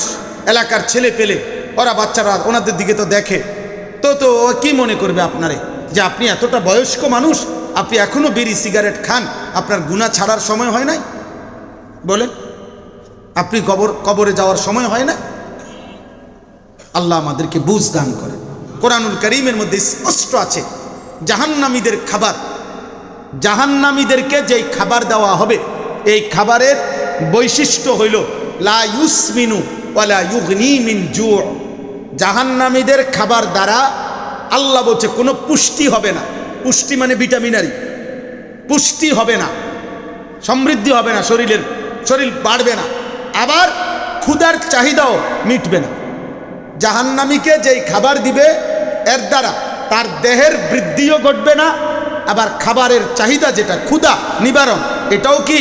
এলাকার ছেলে পেলে ওরা বাচ্চারা ওনাদের দিকে তো দেখে, তো ও কি মনে করবে আপনারে যে আপনি এতটা বয়স্ক মানুষ, আপনি এখনো বিড়ি সিগারেট খান, আপনার গুনাহ ছাড়ার সময় হয় নাই? বলেন, আপনি কবরে যাওয়ার সময় হয় না? আল্লাহ আমাদেরকে বুঝ দান করে। কোরআনুল কারীমের মধ্যে স্পষ্ট আছে জাহান্নামীদের খাবার, জাহান্নামীদেরকে যেই খাবার দেওয়া হবে এই খাবারের বৈশিষ্ট্য হইল লা ইউসমিনু ওয়ালা ইউগনি মিন জু'। জাহান্নামীদের খাবার দ্বারা আল্লাহ বলছে কোনো পুষ্টি হবে না। পুষ্টি মানে ভিটামিনারি, পুষ্টি হবে না, সমৃদ্ধি হবে না, শরীর বাড়বে না, আবার ক্ষুধার চাহিদাও মিটবে না। জাহান্নামীকে যেই খাবার দিবে এর দ্বারা তার দেহের বৃদ্ধিও ঘটবে না, আবার খাবারের চাহিদা যেটা ক্ষুধা নিবারণ এটাও কি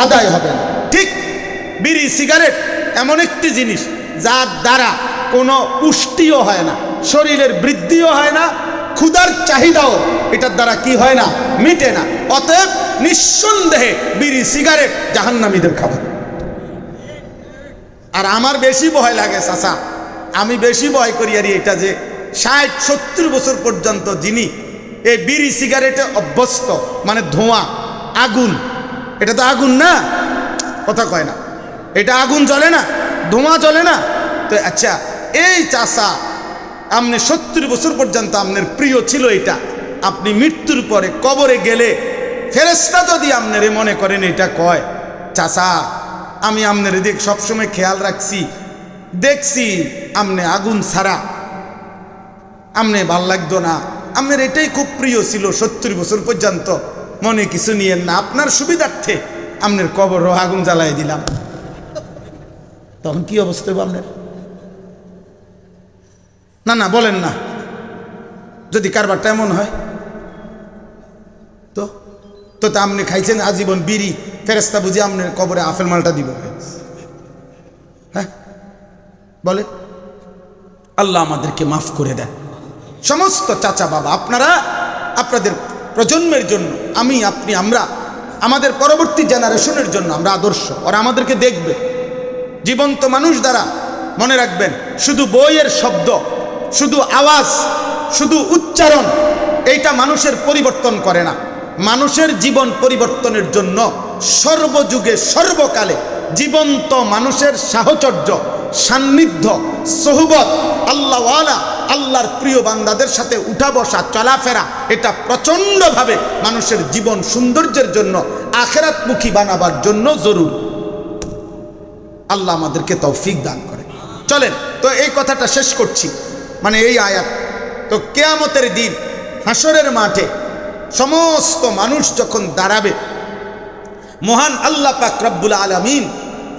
আদায় হবে না। ঠিক বিড়ি সিগারেট এমন একটি জিনিস যার দ্বারা কোনো পুষ্টিও হয় না, শরীরের বৃদ্ধিও হয় না, ক্ষুধার চাহিদাও এটার দ্বারা কি হয় না, মিটে না। অতএব নিঃসন্দেহে বিড়ি সিগারেট জাহান্নামীদের খাবার। আর আমার বেশি ভয় লাগে চাচা, আমি বেশি ভয় করি আর এটা যে 60-70 বছর পর্যন্ত যিনি এই বিড়ি সিগারেটে অভ্যস্ত, মানে ধোঁয়া আগুন, এটা তো আগুন না, কথা কয় না, এটা আগুন জ্বলে না, ধোঁয়া জ্বলে না। তো আচ্ছা এই চাচা আপনি 70 বছর পর্যন্ত আপনার প্রিয় ছিল এটা, আপনি মৃত্যুর পরে কবরে গেলে ফেরেশতা যদি আপনার মনে করেন এটা কয় চাচা আমি আপনার দিক সবসময় খেয়াল রাখছি, দেখছি আপনি আগুন ছাড়া আপনি ভাল লাগতো না, আপনার এটাই খুব প্রিয় ছিল 70 বছর পর্যন্ত, মনে কিছু নিয়েন না, আপনার সুবিধার্থে আপনার কবরও আগুন জ্বালাই দিলাম, তখন কি অবস্থা হবে আপনার? না না বলেন না, যদি কারবারটা এমন হয় তো তো আপনি খাইছেন আজীবন বিড়ি, ফেরেশতা বুঝি আপনার কবরে আফেল মালটা দিব? হ্যাঁ বলে, আল্লাহ আমাদেরকে মাফ করে দেন। সমস্ত চাচা বাবা আপনারা আপনাদের প্রজন্মের জন্য, আমি আপনি আমরা আমাদের পরবর্তী জেনারেশনের জন্য আমরা আদর্শ, ওরা আমাদেরকে দেখবে জীবন্ত মানুষ দ্বারা। মনে রাখবেন, শুধু বইয়ের শব্দ, শুধু আওয়াজ, শুধু উচ্চারণ এইটা মানুষের পরিবর্তন করে না। মানুষের জীবন পরিবর্তনের জন্য সর্বযুগে সর্বকালে জীবন্ত মানুষের সাহচর্য, সান্নিধ্য, সোহবত, আল্লাহওয়ালা আল্লাহর প্রিয় বান্দাদের সাথে উঠা বসা চলাফেরা, এটা প্রচণ্ডভাবে মানুষের জীবন সৌন্দর্যের জন্য, আখিরাতমুখী বানাবার জন্য জরুরি। আল্লাহ আমাদেরকে তৌফিক দান করে। চলেন তো এই কথাটা শেষ করছি, মানে এই আয়াত। তো কিয়ামতের দিন হাসরের মাঠে সমস্ত মানুষ যখন দাঁড়াবে, মহান আল্লাহ পাক রব্বুল আলামিন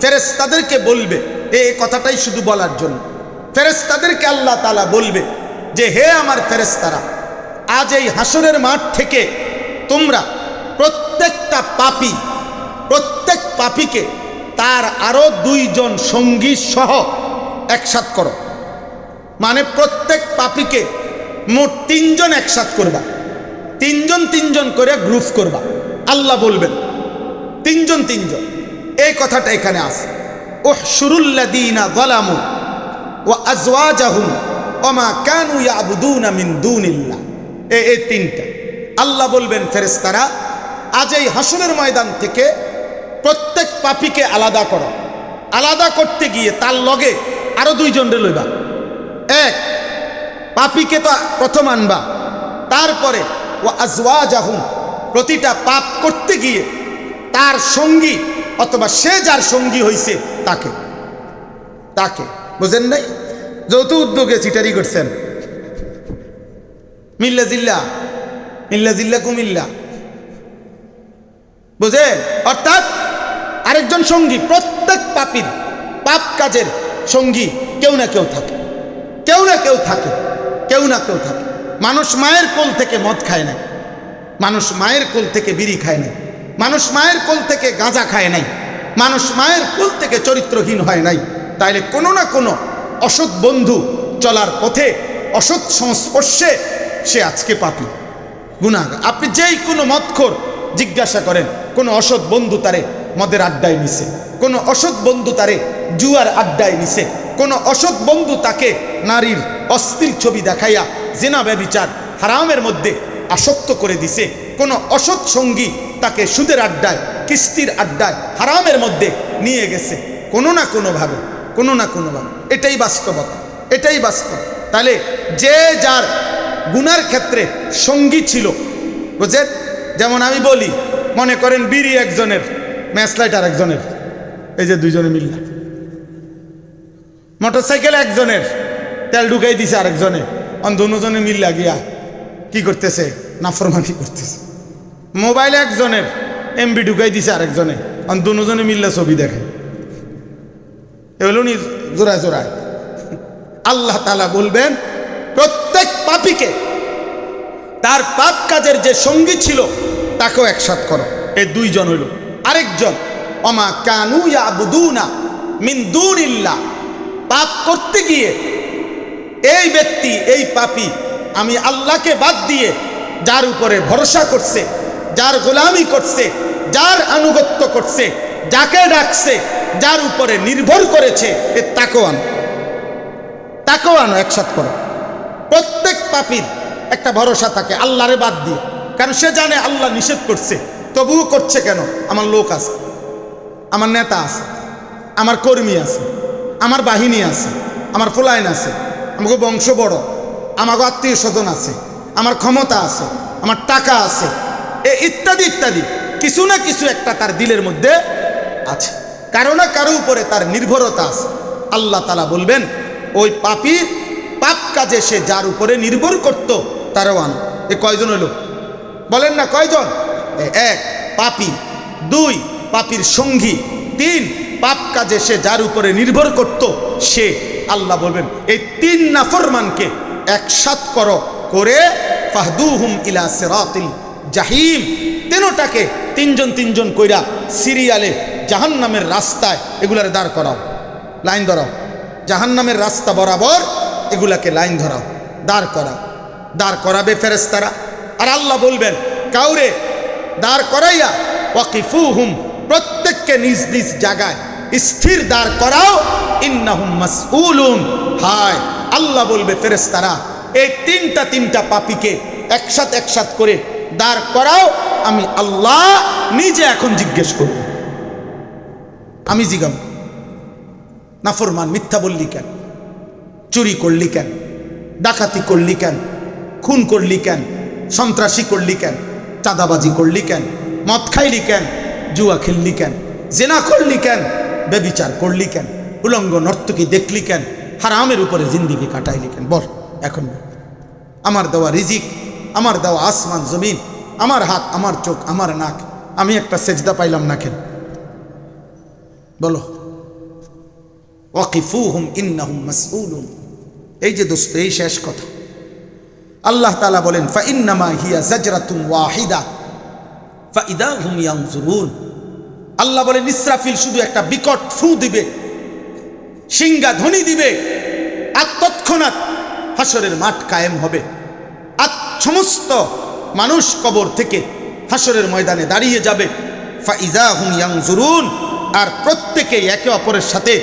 ফেরেশতাদেরকে বলবে, এই কথাটাই শুধু বলার জন্য, ফেরেশতাদেরকে আল্লাহ তাআলা বলবে যে হে আমার ফেরেশতারা, আজ এই হাসরের মাঠ থেকে তোমরা প্রত্যেকটা পাপীকে তার আরো 2 জন সঙ্গী সহ একসাথ করো। মানে প্রত্যেক পাপীকে মোট 3 জন একসাথ করবা, 3 জন করে গ্রুপ করবা। আল্লাহ বলবেন 3 জন। এই কথাটা এখানে আছে, উহশুরুল্লাযীনা যালামু ওয়া আজওয়াজাহুম ওয়া মা কানু ইয়াবুদুনা মিন দুনিল্লাহ। এই 3টা আল্লাহ বলবেন ফেরেশতারা আজ এই হাসরের ময়দান থেকে প্রত্যেক পাপীকে আলাদা করো। আলাদা করতে গিয়ে তার লগে আরো 2 জন লইবা, এক, পাপীকে তো প্রথম আনবা, তারপরে ওয়া আজওয়াজাহুম, প্রতিটা পাপ করতে গিয়ে তার সঙ্গী অথবা সে যার সঙ্গী হইছে তাকে তাকে বুঝেন নাই? যৌথ উদ্যোগে চিটারি করছেন, মিল্লা জিল্লা মিল্লা জিল্লা কুমিল্লা, বুঝেন? অর্থাৎ আরেকজন সঙ্গী, প্রত্যেক পাপীর পাপ কাজের সঙ্গী কেউ না কেউ থাকে, কেউ না কেউ থাকে, কেউ না কেউ থাকে। মানুষ মায়ের কোল থেকে মদ খায় নাই, মানুষ মায়ের কোল থেকে বিড়ি খায় নাই, মানুষ মায়ের কোল থেকে গাঁজা খায় নাই, মানুষ মায়ের কোল থেকে চরিত্রহীন হয় নাই। তাইলে কোনো না কোনো অসৎ বন্ধু চলার পথে, অসৎ সংস্পর্শে সে আজকে পাপী, গুনাহগার। আপনি যেই কোনো মদখোর জিজ্ঞাসা করেন, কোনো অসৎ বন্ধু তারে মদের আড্ডায় নিছে, কোনো অসৎ বন্ধু তারে জুয়ার আড্ডায় নিছে, কোনো অসৎ বন্ধু তাকে নারীর অশ্লীল ছবি দেখাইয়া জিনা ব্যভিচার হারামের মধ্যে আসক্ত করে দিছে, কোনো অসৎ সঙ্গী তাকে সুদের আড্ডায়, কিস্তির আড্ডায়, হারামের মধ্যে নিয়ে গেছে, কোনো না কোনোভাবে, কোনো না কোনোভাবে। এটাই বাস্তবতা, এটাই বাস্তব। তাহলে যে যার গুনার ক্ষেত্রে সঙ্গী ছিল, বুঝছেন? যেমন আমি বলি, মনে করেন বিড়ি একজনের, ম্যাচলাইট আর একজনের, এই যে দুইজনে মিললা, মোটরসাইকেল একজনের, তেল ঢুকাই দিছে আরেকজনে, দুজনে মিললা গিয়া কি করতেছে? নাফরমানি করতেছে। মোবাইল একজনের, এমবি ঢুকাই দিছে আরেকজনে, দুজনে মিললা ছবি দেখে, এগুলো নি জোড়ায় জোড়ায়। আল্লাহ তাআলা বলবেন প্রত্যেক পাপীকে তার পাপ কাজের যে সঙ্গী ছিল তাকেও একসাথ করো। এই দুইজন হইল। আরেকজন, ওমা কানু ইয়াবুদুনা মিন দুনিল্লাহ, পাপ করতে গিয়ে এই ব্যক্তি, এই পাপী আমি আল্লাহকে বাদ দিয়ে যার উপরে ভরসা করছে, যার গোলামি করছে, যার আনুগত্য করছে, যাকে ডাকছে, যার উপরে নির্ভর করেছে, তাকেও আনো, তাকেও আনো, একসাথ করো। প্রত্যেক পাপীর একটা ভরসা থাকে আল্লাহরে বাদ দিয়ে, কারণ সে জানে আল্লাহ নিষেধ করছে, তবুও করছে কেন? আমার লোক আছে, আমার নেতা আছে, আমার কর্মী আছে, আমার বাহিনী আছে, আমার ফলাইন আছে, আমাকে বংশ বড়, আমাকে আত্মীয় স্বজন আছে, আমার ক্ষমতা আছে, আমার টাকা আছে, ইত্যাদি ইত্যাদি। কিছু না কিছু একটা তার দিলের মধ্যে আছে, কারো না কারো উপরে তার নির্ভরতা আছে। আল্লাহ তাআলা বলবেন ওই পাপীর পাপ কাজে সে যার উপরে নির্ভর করত তারও আনো। এ কয়জন হলো? বলেন না কয়জন? এক, পাপী; দুই, পাপীর সঙ্গী; তিন, পাপ কাজে সে যার উপরে নির্ভর করত সে। আল্লাহ বলবেন এই তিন নাফরমানকে একসাথ করো, করে ফাহদুহুম ইলা সিরাতিল জাহিম, তিনটাকে তিনজন তিনজন কইরা সিরিয়ালে জাহান্নামের রাস্তায় এগুলারে দাঁড় করাও, লাইন ধরাও, জাহান্নামের রাস্তা বরাবর এগুলাকে লাইন ধরাও, দাঁড় করাও। দাঁড় করাবে ফেরেশতারা। আর আল্লাহ বলবেন কাউরে দাঁড় করাইয়া ওয়াকিফুহুম, প্রত্যেককে নিজ নিজ জায়গায় স্থির দাঁড় করাও, ইন্নাহুম মাসউলুন, হায় আল্লাহ বলবে ফেরেশতারা এই তিনটা পাপীকে একসাথ করে দাঁড় করাও, আমি আল্লাহ নিজে এখন জিজ্ঞেস করব। আমি জিজ্ঞাম, নাফরমান মিথ্যা বললি কেন? চুরি করলি কেন? ডাকাতি করলি কেন? খুন করলি কেন? সন্ত্রাসী করলি কেন? চাঁদাবাজি করলি কেন? মদ খাইলি কেন? জুয়া খেললি কেন? জেনা করলি কেন? ব্যভিচার করলি কেন? উলঙ্গ নর্তকী দেখলি কেন? হারামের উপরে জিন্দিগি কাটাইলি কেন? বল এখন। আমার দেওয়া রিজিক, আমার দেওয়া আসমান জমিন, আমার হাত, আমার চোখ, আমার নাক, আমি একটা সেজদা পাইলাম না কেন? বলো। ওয়াকিফুহুম ইন্নাহুম মাসউলুন। এই যে দোস্ত, এই শেষ কথা। আল্লাহ তাআলা বলেন ফাইন্নামা হিয়া জাজরাতুন ওয়াহিদা ফাইদা হুম ইয়ানজুরুন। আল্লাহ বলেন ইসরাফিল শুধু একটা বিকট ফু দিবে, সিংহা ধ্বনি দিবে, আর তৎক্ষণাৎ হাসরের মাঠ কায়েম হবে, আর সমস্ত মানুষ কবর থেকে হাসরের ময়দানে দাঁড়িয়ে যাবে। ফাইদা হুম ইয়ানজুরুন, আর প্রত্যেকেই একে অপরের সাথে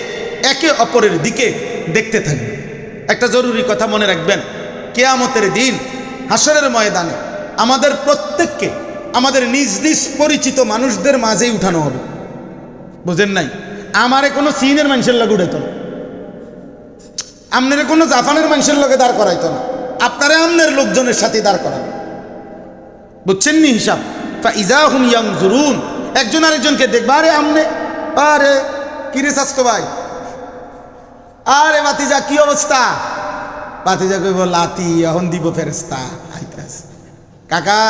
একে অপরের দিকে দেখতে থাকবে। একটা জরুরি কথা মনে রাখবেন, কিয়ামতের দিন হাসরের ময়দানে আমাদের প্রত্যেককে আমাদের নিজ নিজ পরিচিত মানুষদের মাঝেই উঠানো হবে। বুঝেন নাই? আমারে কোনো সিনের মানুষের লাগে উঠাইত না, আপনার কোনো জাপানের মানুষের লোকে দাঁড় করাইতো না, আপনারা আমনের লোকজনের সাথে দাঁড় করাবে। বুঝছেন নি হিসাব? ফাইজা হুম ইয়ানজুরুন, একজন আরেকজনকে দেখবা, আরে আমনে, আরে কিরে স্বাস্থ্য ভাই, আরে বাতিজা কি অবস্থা? বাতিজা কইব লাতি, এখন দিব ফেরেস্তা আইতাছে। কাকা,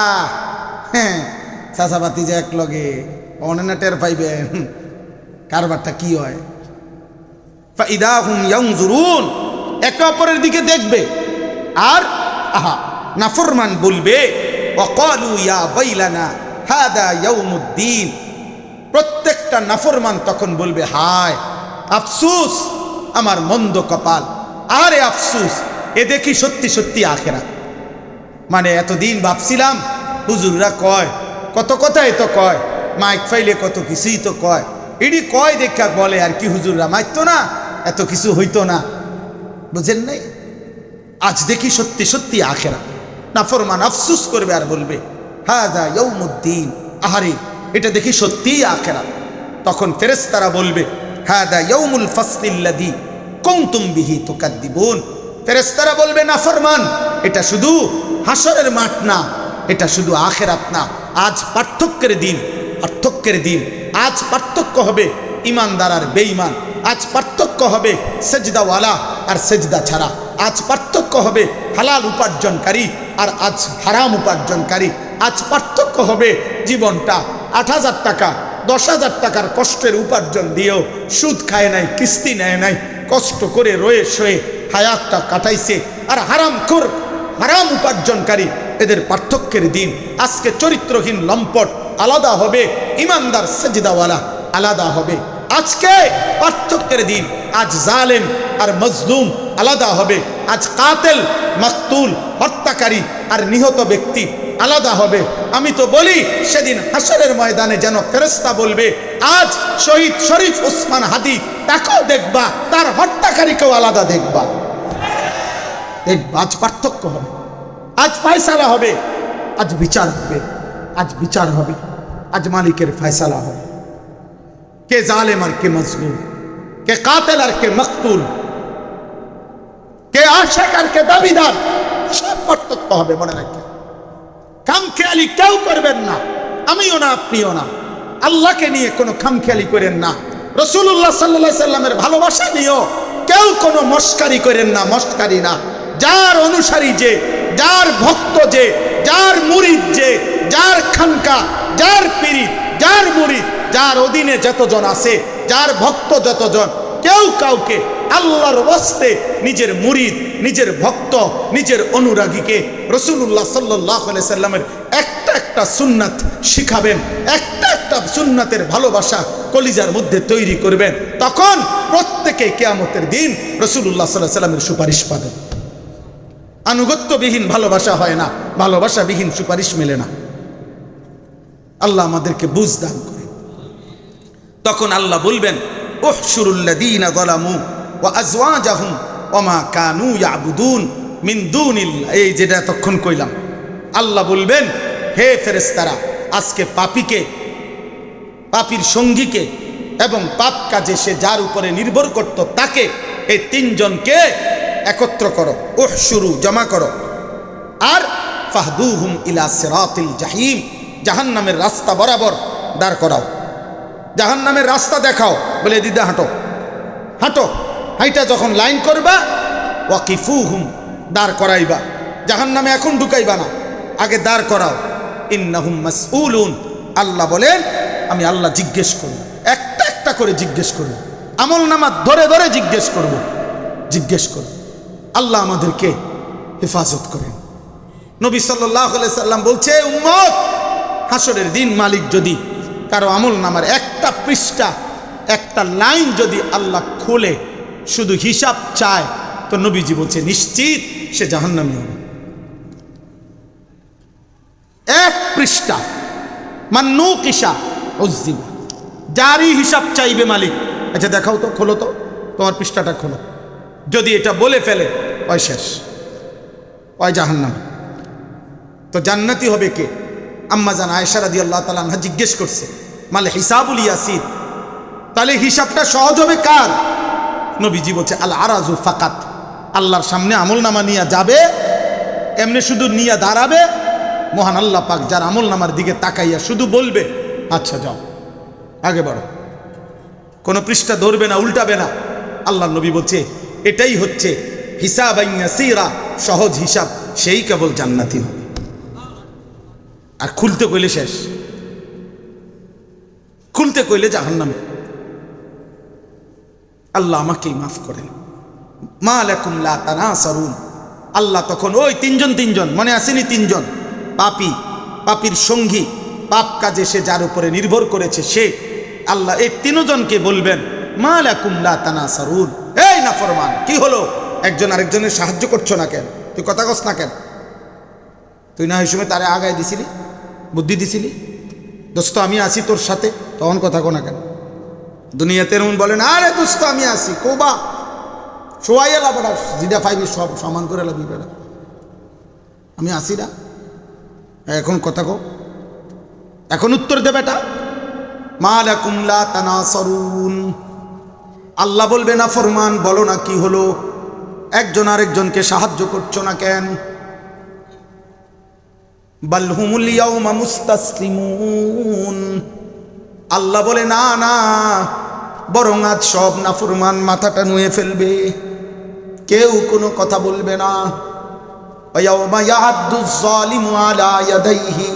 হ্যাঁ চাচা বাতিজা এক লগে অনেনা টের পাইবেন কারবারটা কি হয়। ফাইদা হুম ইয়ানজুরুন, একে অপরের দিকে দেখবে। আর আহা, নাফরমান বলবে ওয়াকালু ইয়া ওয়াইলানা হাদা ইয়াউমুদ্দিন, প্রত্যেকটা নাফরমান তখন বলবে হায় আফসোস, আমার মন্দ কপাল, আরে আফসোস, এ দেখি সত্যি সত্যি আখিরাত। মানে এতদিন ভাবছিলাম হুজুররা কয় কত কথাই তো কয়, মাইক ফাইলে কত কিছুই তো কয়, এডি কয় দেখা বলে আর কি, হুজুররা মাইতো না, এত কিছু হইতো না। বুঝেন নাই? আজ দেখি সত্যি সত্যি আখিরাত। নাফরমান আফসোস করবে আর বলবে হাদা ইয়াউমুদ্দিন, আহারে এটা দেখি সত্যিই আখিরাত। তখন ফেরেশতারা বলবে হাদা ইয়াউমুল ফাসলিল্লাযী কুনতুম বিহি তুকাদ্দিবুন, ফেরেশতারা বলবে নাফরমান, এটা শুধু হাসরের মাঠ না, এটা শুধু আখিরাত না, আজ পার্থক্যের দিন, পার্থক্যের দিন। আজ পার্থক্য হবে ইমানদার আর বেঈমান, আজ পার্থক্য হবে সেজদাওয়ালা আর সেজদা ছাড়া, আজ পার্থক্য হবে হালাল উপার্জনকারী আর আজ হারাম উপার্জনকারী, আজ পার্থক্য হবে জীবনটা ৮,০০০ টাকা ১০,০০০ টাকার কষ্টের উপার্জন দিয়েও সুদ খায় নাই, কিস্তি নেয় নাই, কষ্ট করে রয়ে শোয়ে হায়াতটা কাটাইছে, আর হারামখোর হারাম উপার্জনকারী, এদের পার্থক্যের দিন। আজকে চরিত্রহীন লম্পট আলাদা হবে, ইমানদার সেজদাওয়ালা আলাদা হবে। আজকে পার্থক্যের দিন, আজ জালেম আর মজলুম আলাদা হবে, আজ কাতেল মাকতুল হত্যাকারী আর নিহত ব্যক্তি আলাদা হবে। আমি তো বলি সেদিন হাসরের ময়দানে যেন ফেরেশতা বলবে আজ শহীদ শরীফ ওসমান হাদি, তাকেও দেখবা, তার হত্যাকারীকেও আলাদা দেখবা। আজ পার্থক্য হবে, আজ ফয়সালা হবে, আজ বিচার হবে, আজ বিচার হবে, আজ মালিকের ফয়সালা হবে। কে জালেম আর কে মজলুম, কে কাতেল আর কে মাকতুল, কে আশিক আর কে দাবিদার, সব পার্থক্য হবে। মনে রাখবেন, খামখেয়ালি কেউ করবেন না, আমিও না আপনিও না। আল্লাহকে নিয়ে কোনো খামখেয়ালি করেন না, রাসূলুল্লাহ সাল্লাল্লাহু আলাইহি সাল্লামের ভালোবাসা নিয়েও কেউ কোনো মস্কারি করেন না, মস্কারি না। যার অনুসারী যে, যার ভক্ত যে, যার মুরিদ যে, যার খানকা, যার পীর, যার মুরিদ, যার অধীনে যতজন আছে, যার ভক্ত যতজন, কেউ কাউকে আল্লাহর ওয়াস্তে নিজের মুরিদ, নিজের ভক্ত, নিজের অনুরাগীকে রাসূলুল্লাহ সাল্লাল্লাহু আলাইহি সাল্লামের একটা একটা সুন্নাত শিখাবেন, একটা একটা সুন্নাতের ভালোবাসা কলিজার মধ্যে তৈরি করবেন। তখন প্রত্যেকে কিয়ামতের দিন রাসূলুল্লাহ সাল্লাল্লাহু আলাইহি সাল্লামের সুপারিশ পাবেন। আনুগত্যবিহীন ভালোবাসা হয় না, ভালোবাসাবিহীন সুপারিশ মেলে না। আল্লাহ আমাদেরকে বুঝ দান করেন। তখন আল্লাহ বলবেন উহশুরুল্লাযীনা যালামু ওয়া আজওয়াজাহুম ওয়া মা কানু ইয়াবুদুন মিন দুনিল্লাহ। এই যেটা এতক্ষণ কইলাম, আল্লাহ বলবেন হে ফেরেশতারা, আজকে পাপীকে, পাপীর সঙ্গীকে এবং পাপ কাজে সে যার উপরে নির্ভর করত তাকে, এই তিনজনকে একত্র করো, উহশুরু জমা করো, আর ফাহদুহুম ইলা সিরাতিল জাহিম, জাহান্নামের রাস্তা বরাবর দাঁড় করাও, জাহান্নামের রাস্তা দেখাও, বলে দিদা হাঁটো, হাঁটো, হাইটা যখন লাইন করবা ওয়াকিফুহুম দাঁড় করাইবা, জাহান্নামে এখন ঢুকাইবা না, আগে দাঁড় করাও। ইন্নাহুম মাসউলুন, আল্লাহ বলেন আমি আল্লাহ জিজ্ঞেস করব, একটা একটা করে জিজ্ঞেস করব, আমল নামা ধরে ধরে জিজ্ঞেস করব, জিজ্ঞেস করব। আল্লাহ আমাদেরকে হেফাজত করেন। নবী সাল্লাল্লাহু আলাইহি সাল্লাম বলছে উম্মত, হাসরের দিন মালিক যদি কারো আমল নামার একটা পৃষ্ঠা, একটা লাইন যদি আল্লাহ খুলে শুধু হিসাব চায়, তো নবীজি বলছে নিশ্চিত সে জাহান্নামী হবে। এক পৃষ্ঠা মান্নুকিশা উযিবা, যারই হিসাব চাইবে মালিক, আচ্ছা দেখাও তো, খোলো তো তোমার পৃষ্ঠাটা খোলো, যদি এটা বলে ফেলে ওই শেষ, ওই জাহান্নাম। তো জান্নাতি হবে কে? আম্মা জান আয়েশা রাদিয়াল্লাহু তাআলা আনহা জিজ্ঞেস করছে মাল হিসাবুল ইয়াসির, তাহলে হিসাবটা সহজ হবে কার? নবীজি বলছে আল আরাজু ফাকাত, আল্লাহর সামনে আমল নামা নিয়ে যাবে, এমনি শুধু নিয়ে দাঁড়াবে, মহান আল্লাহ পাক যার আমল নামার দিকে তাকাইয়া শুধু বলবে আচ্ছা যাও আগে বাড়ো, কোনো পৃষ্ঠা ধরবে না, উল্টাবে না। আল্লাহ নবী বলছে এটাই হচ্ছে হিসাব ইয়াসীরা, সহজ হিসাব, সেই কেবল জান্নাতি হবে। আর খুলতে কইলে শেষ, খুলতে কইলে জাহান্নামে। আল্লাহ আমাকেই মাফ করেন। মা লাকুম লা তানাসারুন। আল্লাহ তখন ওই তিনজন মনে আসেনি, তিনজন পাপী, পাপীর সঙ্গী, পাপ কাজে সে যার উপরে নির্ভর করেছে সে, আল্লাহ এই তিনজনকে বলবেন মা লাকুম লা তানাসারুন, এই নাফরমান কি হলো, একজন আরেকজনের সাহায্য করছো না কেন, তুই কথা কস না কেন, তুই না ওই সময় তারে আগায় দিছিলি, বুদ্ধি দিছিলি, দোস্ত আমি আছি তোর সাথে, তখন কথা কো না কেন? দুনিয়াতে এমন বলেন আরে দোস্ত আমি আছি, কোবা সবাই এলা বেড়া, যেটা পাইবি সব সমান করে এলাবি বেড়া, আমি আসি না, এখন কথা কো, এখন উত্তর দে বেটা। মা লাকুম লা তানাসারুন। আল্লাহ বলবে না ফরমান বলো না কি হলো, একজন আরেকজনকে সাহায্য করছো না কেন? বাল হুমুল ইয়াউমা মুস্তাসলিমুন। আল্লাহ বলে না না, বরং আজ সব নাফরমান মাথাটা নুয়ে ফেলবে, কেউ কোনো কথা বলবে না। ইয়াউমা ইয়াহাদ্দুজ যালিমু আলা ইয়াদাইহি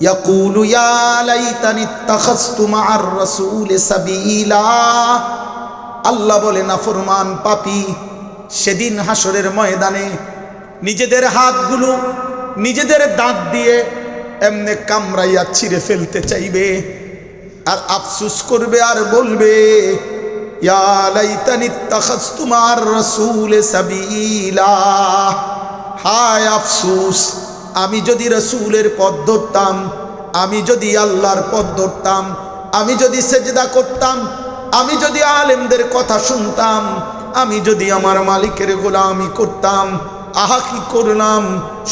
ইয়াকুলু ইয়া লাইতানি ইত্তাখাযতু মা'আর রাসূলি সাবিলা। আল্লাহ বলে নাফরমান পাপী সেদিন হাসরের ময়দানে নিজেদের হাতগুলো নিজেদের দাঁত দিয়ে এমনে কামড়াইয়া ছিঁড়ে ফেলতে চাইবে, আর আফসোস করবে আর বলবে ইয়া লাইতানি ইত্তাখাযতু মা'আর রাসূলি সাবিলা। হায় আফসোস, আমি যদি রসুলের পথ ধরতাম, আমি যদি আল্লাহর পথ ধরতাম, আমি যদি সেজদা করতাম, আমি যদি আলেমদের কথা শুনতাম, আমি যদি আমার মালিকের গোলামি করতাম, আহা কি করলাম,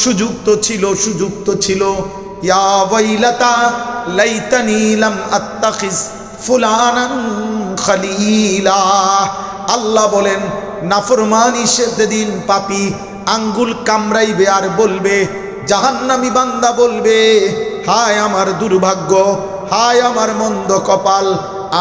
সুযোগ তো ছিল, সুযোগ তো ছিল। ইয়া ওয়াইলাতা লাইতানি লাম আত্তাখিজ ফুলানান খলিলা। আল্লাহ বলেন নাফরমানি সেদিন পাপী আঙ্গুল কামড়াইবে আর বলবে, জাহান্নামী বান্দা বলবে হায় আমার দুর্ভাগ্য, হায় আমার মন্দ কপাল,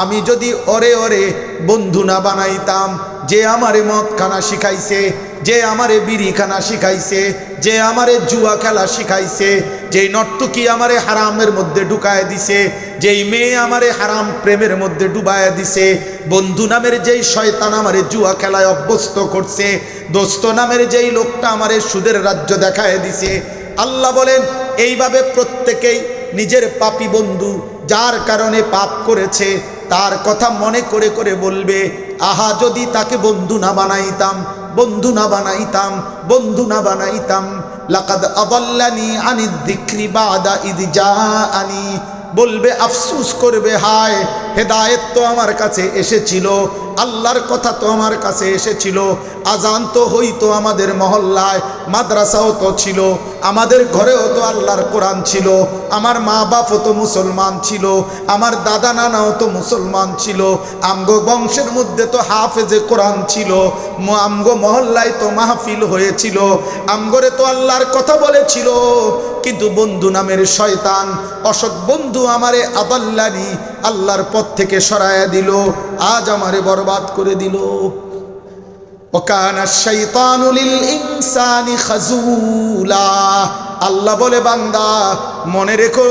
আমি যদি ওরে ওরে বন্ধু না বানাইতাম, যে আমারে মদ খানা শিখাইছে, যে আমারে বিড়ি খানা শিখাইছে, যে আমারে জুয়া খেলা শিখাইছে, যেই নর্তকী আমারে হারামের মধ্যে ঢুকায় দিছে, যেই মেয়ে আমারে হারাম প্রেমের মধ্যে ডুবায় দিছে, বন্ধু নামের যেই শয়তান আমারে জুয়া খেলায় অভ্যস্ত করছে, দোস্ত নামের যেই লোকটা আমারে সুদের রাজ্য দেখায় দিছে। আল্লাহ বলেন এইভাবে প্রত্যেকেই নিজের পাপী বন্ধু যার কারণে পাপ করেছে তার কথা মনে করে করে বলবে, আহা যদি তাকে বন্ধু না বানাইতাম, বন্ধু না বানাইতাম, বন্ধু না বানাইতাম। লাকাদ আদাল্লানি আনিদ যিকরি বাদা ইয জাআনি। বলবে আফসোস করবে, হায় হেদায়েত তো আমার কাছে এসেছিল, আল্লাহর কথা তো আমার কাছে এসেছিল, আজান তো হইতো আমাদের মহল্লায়, মাদ্রাসাও তো ছিল, আমাদের ঘরেও তো আল্লাহর কোরআন ছিল, আমার মা বাপও তো মুসলমান ছিল, আমার দাদা নানাও তো মুসলমান ছিল, আমগো বংশের মধ্যে তো হাফেজে কোরআন ছিল, আমগো মহল্লায় তো মাহফিল হয়েছিল, আমগরে তো আল্লাহর কথা বলেছিল, কিন্তু বন্ধু নামের শয়তান অসৎ বন্ধু আমারে আদাল্লানি আল্লাহর পথ থেকে সরায়া দিল, আজ আমারে বরবাদ করে দিল। ওয়াকানা শাইতানু লিল ইনসানি খাজুলা। আল্লাহ বলে বান্দা মনে রেখো,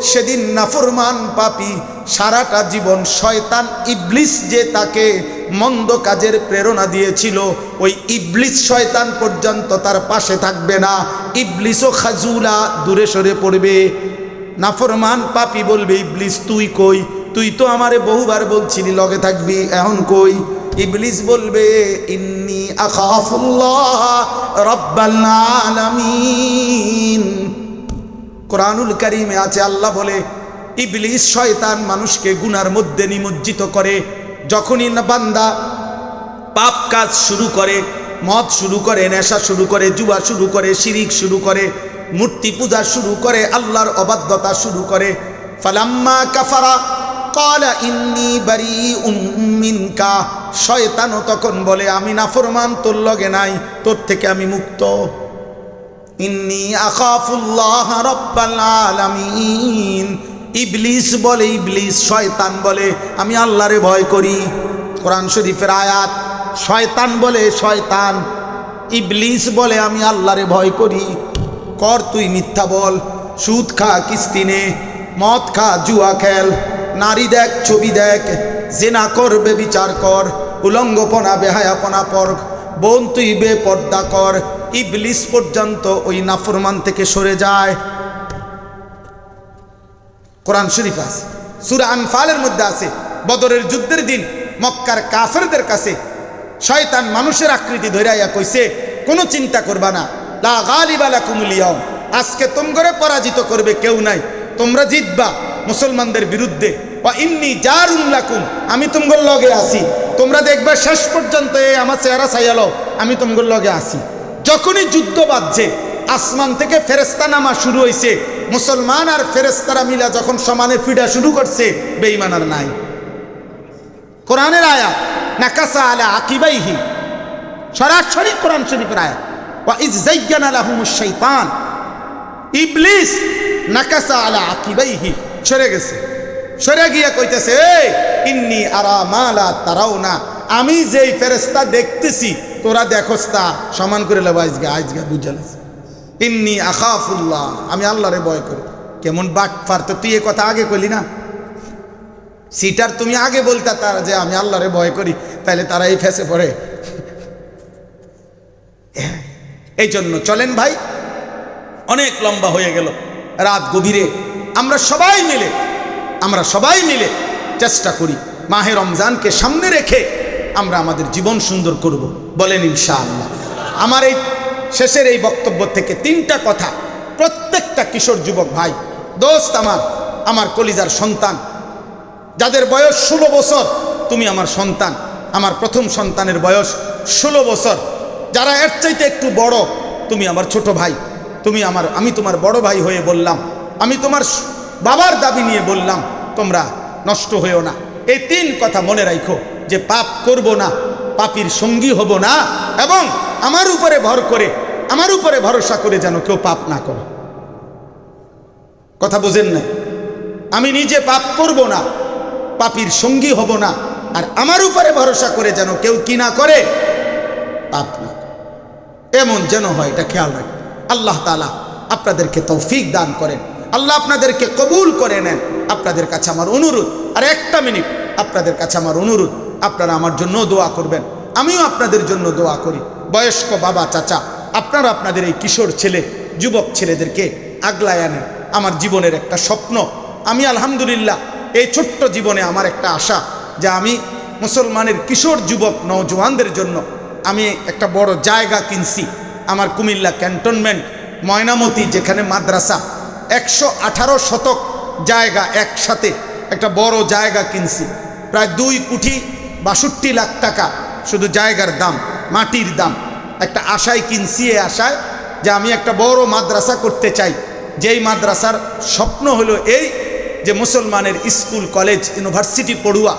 সেদিন নাফরমান পাপী সারাটা জীবন শয়তান ইবলিস যে তাকে মন্দ কাজের প্রেরণা দিয়েছিল, ওই ইবলিস শয়তান পর্যন্ত তার পাশে থাকবে না, ইবলিসও খাজুলা দূরে সরে পড়বে। নাফরমান পাপী বলবে ইবলিস তুই কই, তুই তো আমারে বহুবার বলছিলি লগে থাকবি, এখন কই? ইবলিস বলবে ইন্নী আখাফুল্লাহ রাব্বাল আলামিন। কোরআনুল কারীমে আছে, আল্লাহ বলে ইবলিস শয়তান মানুষকে গুনার মধ্যে নিমজ্জিত করে। যখনই না বান্দা পাপ কাজ শুরু করে, মদ শুরু করে, নেশা শুরু করে, জুয়া শুরু করে, শিরিক শুরু করে, মূর্তি পূজা শুরু করে, আল্লাহর অবাধ্যতা শুরু করে, ফালাম্মা কাফারা ক্বালা ইন্নী বারীউম মিনকা, শয়তানও তখন বলে আমি নাফরমান, তোর লগে নাই, তোর থেকে আমি মুক্ত। ইন্নী আখাফুল্লাহ রাব্বাল আলামিন, ইবলিস বলে, ইবলিস শয়তান বলে আমি আল্লাহরে ভয় করি। কোরআন শরীফের আয়াত। শয়তান বলে, শয়তান ইবলিস বলে আমি আল্লাহরে ভয় করি। কর তুই মিথ্যা বল, সুদ খা, কিস্তি নে, মদ খা, জুয়া খেল, নারী দেখ, ছবি দেখ, জেনা কর, বেবিচার কর, উলঙ্গপনা, বেহায়াপনা পর, বোন তুই বেপর্দা কর। ইবলিস পর্যন্ত ওই নাফরমান থেকে সরে যায়। কোরআন শরীফ আছে, সূরা আনফালের মধ্যে আছে। বদরের যুদ্ধের দিন মক্কার কাফেরদের কাছে শয়তান মানুষের আকৃতি ধরাইয়া কইছে, কোনো চিন্তা করবা না, লা গালিবা লাকুমুল ইয়াউম, আজকে তোমরা পরাজিত করবে কেউ নাই, তোমরা জিতবা মুসলমানদের বিরুদ্ধে। ওয়া ইন্নী জারুন লাকুম, আমি তোমাদের লগে আছি, তোমরা দেখবে শেষ পর্যন্ত এই আমার চেহারা চাইয়ালো, আমি তোমাদের লগে আছি। যখনই যুদ্ধ বাজছে, আসমান থেকে ফেরেশতা নামা শুরু হয়েছে, মুসলমান আর ফেরেশতারা মিলা যখন সমানে ফিডা শুরু করছে, বেঈমান আর নাই। কোরআনের আয়াত, নাকাসা আলা আকিবাইহি, সরাসরি কোরআন শরীফের আয়াত। ওয়া ইয যায়্যানা লাহুমুশ শাইতান, ইবলিস নাকাসা আলা আকিবাইহি, সরে গেছে, সরে গিয়া কইতেছে, এই ইন্নী আরা মা লা তারাউনা, আমি যেই ফেরেশতা দেখতেছি তোরা দেখোস তা, সমান করে লেবা আজকে বুঝালেছে। ইন্নী আখাফুল্লাহ, আমি আল্লাহরে ভয় করি। কেমন বাটফার, তো তুই এ কথা আগে কইলি না? সিটার তুমি আগে বলতা তারা যে আমি আল্লাহরে ভয় করি, তাহলে তারা এই ফেসে পড়ে। এই জন্য চলেন ভাই, অনেক লম্বা হয়ে গেল, রাত গভীরে আমরা সবাই মিলে চেষ্টা করি মাহে রমজানকে সামনে রেখে আমরা আমাদের জীবন সুন্দর করব, বলেন ইনশাআল্লাহ। আমার এই শেষের এই বক্তব্য থেকে তিনটা কথা প্রত্যেকটা কিশোর যুবক ভাই, দোস্ত, আমার কলিজার সন্তান, যাদের বয়স 16 বছর, তুমি আমার সন্তান, আমার প্রথম সন্তানের বয়স 16 বছর। যারা এর চাইতে একটু বড়, তুমি আমার ছোট ভাই, আমি তোমার বড় ভাই হয়ে বললাম, আমি তোমার বাবার দাবি নিয়ে বললাম, তোমরা নষ্ট হয়েও না। এই তিন কথা মনে রাখো, যে পাপ করব না, পাপীর সঙ্গী হব না, এবং আমার উপরে ভরসা করে যেন কেউ পাপ না করে। কথা বোঝেন না? আমি নিজে পাপ করব না, পাপীর সঙ্গী হব না, আর আমার উপরে ভরসা করে যেন কেউ কি না করে, পাপ না, এমন যেন হয়, এটা খেয়াল রাখবেন। আল্লাহ তাআলা আপনাদেরকে তৌফিক দান করেন, আল্লাহ আপনাদেরকে কবুল করে নেন। আপনাদের কাছে আমার অনুরোধ, আর একটা মিনিট, আপনাদের কাছে আমার অনুরোধ, আপনারা আমার জন্য দোয়া করবেন, আমিও আপনাদের জন্য দোয়া করি। বয়স্ক বাবা, চাচা, আপনারা আপনাদের এই কিশোর ছেলে, যুবক ছেলেদেরকে আগলায় আনেন। আমার জীবনের একটা স্বপ্ন, আমি আলহামদুলিল্লাহ এই ছোট্ট জীবনে আমার একটা আশা, যে আমি মুসলমানের কিশোর যুবক নওজোয়ানদের জন্য আমি একটা বড় জায়গা কিনছি। আমার কুমিল্লা ক্যান্টনমেন্ট ময়নামতি, যেখানে মাদ্রাসা, 118 শতক জায়গা, একসাথে একটা বড় জায়গা কিনছি, প্রায় 2,62,00,000 টাকা শুধু জায়গার দাম, মাটির দাম। একটা আশায় কিনছি, এই আশায় যে আমি একটা বড় মাদ্রাসা করতে চাই, যেই মাদ্রাসার স্বপ্ন হলো এই, যে মুসলমানের স্কুল, কলেজ, ইউনিভার্সিটি পড়ুয়া,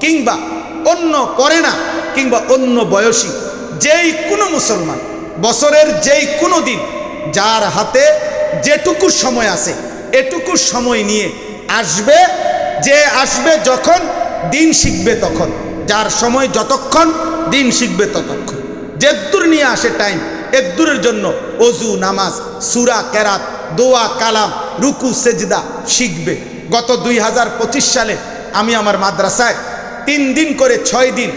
কিংবা অন্য পড়ে না, কিংবা অন্য বয়সী যেই কোনো মুসলমান, বছরের যেই কোনো দিন, যার হাতে যেটুকু সময় আছে, এটুকু সময় নিয়ে আসবে, যে আসবে যখন দিন শিখবে তখন, যার সময় যতক্ষণ, দিন শিখবে ততক্ষণ, যেদূর নিয়ে আসে টাইম, এদূরের জন্য অজু, নামাজ, সূরা, কেরাত, দোয়া, কালাম, রুকু, সেজদা শিখবে। গত 2025 সালে আমি আমার মাদ্রাসায় 3 দিন করে 6 দিন,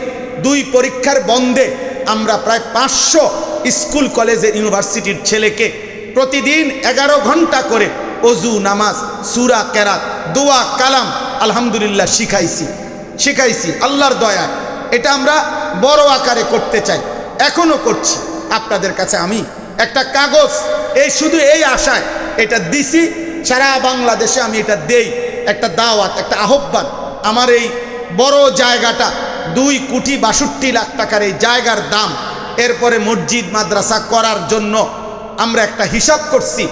2 পরীক্ষার বন্ধে আমরা প্রায় 500 স্কুল, কলেজের, ইউনিভার্সিটির ছেলেকে প্রতিদিন 11 ঘন্টা করে অজু, নামাজ, সূরা, কেরাত, দোয়া, কালাম আলহামদুলিল্লাহ শিখাইছি আল্লাহর দয়ায়। এটা আমরা বড় আকারে করতে চাই, এখনো করছি। আপনাদের কাছে আমি একটা কাগজ, শুধু এই আশায় এটা দিছি, সারা বাংলাদেশে আমি এটা দেই, একটা দাওয়াত, একটা আহ্বান। আমার এই বড় জায়গাটা 2,62,00,000 টাকার এই জায়গার দাম। এরপরে মসজিদ, মাদ্রাসা করার জন্য আমরা একটা হিসাব করছি,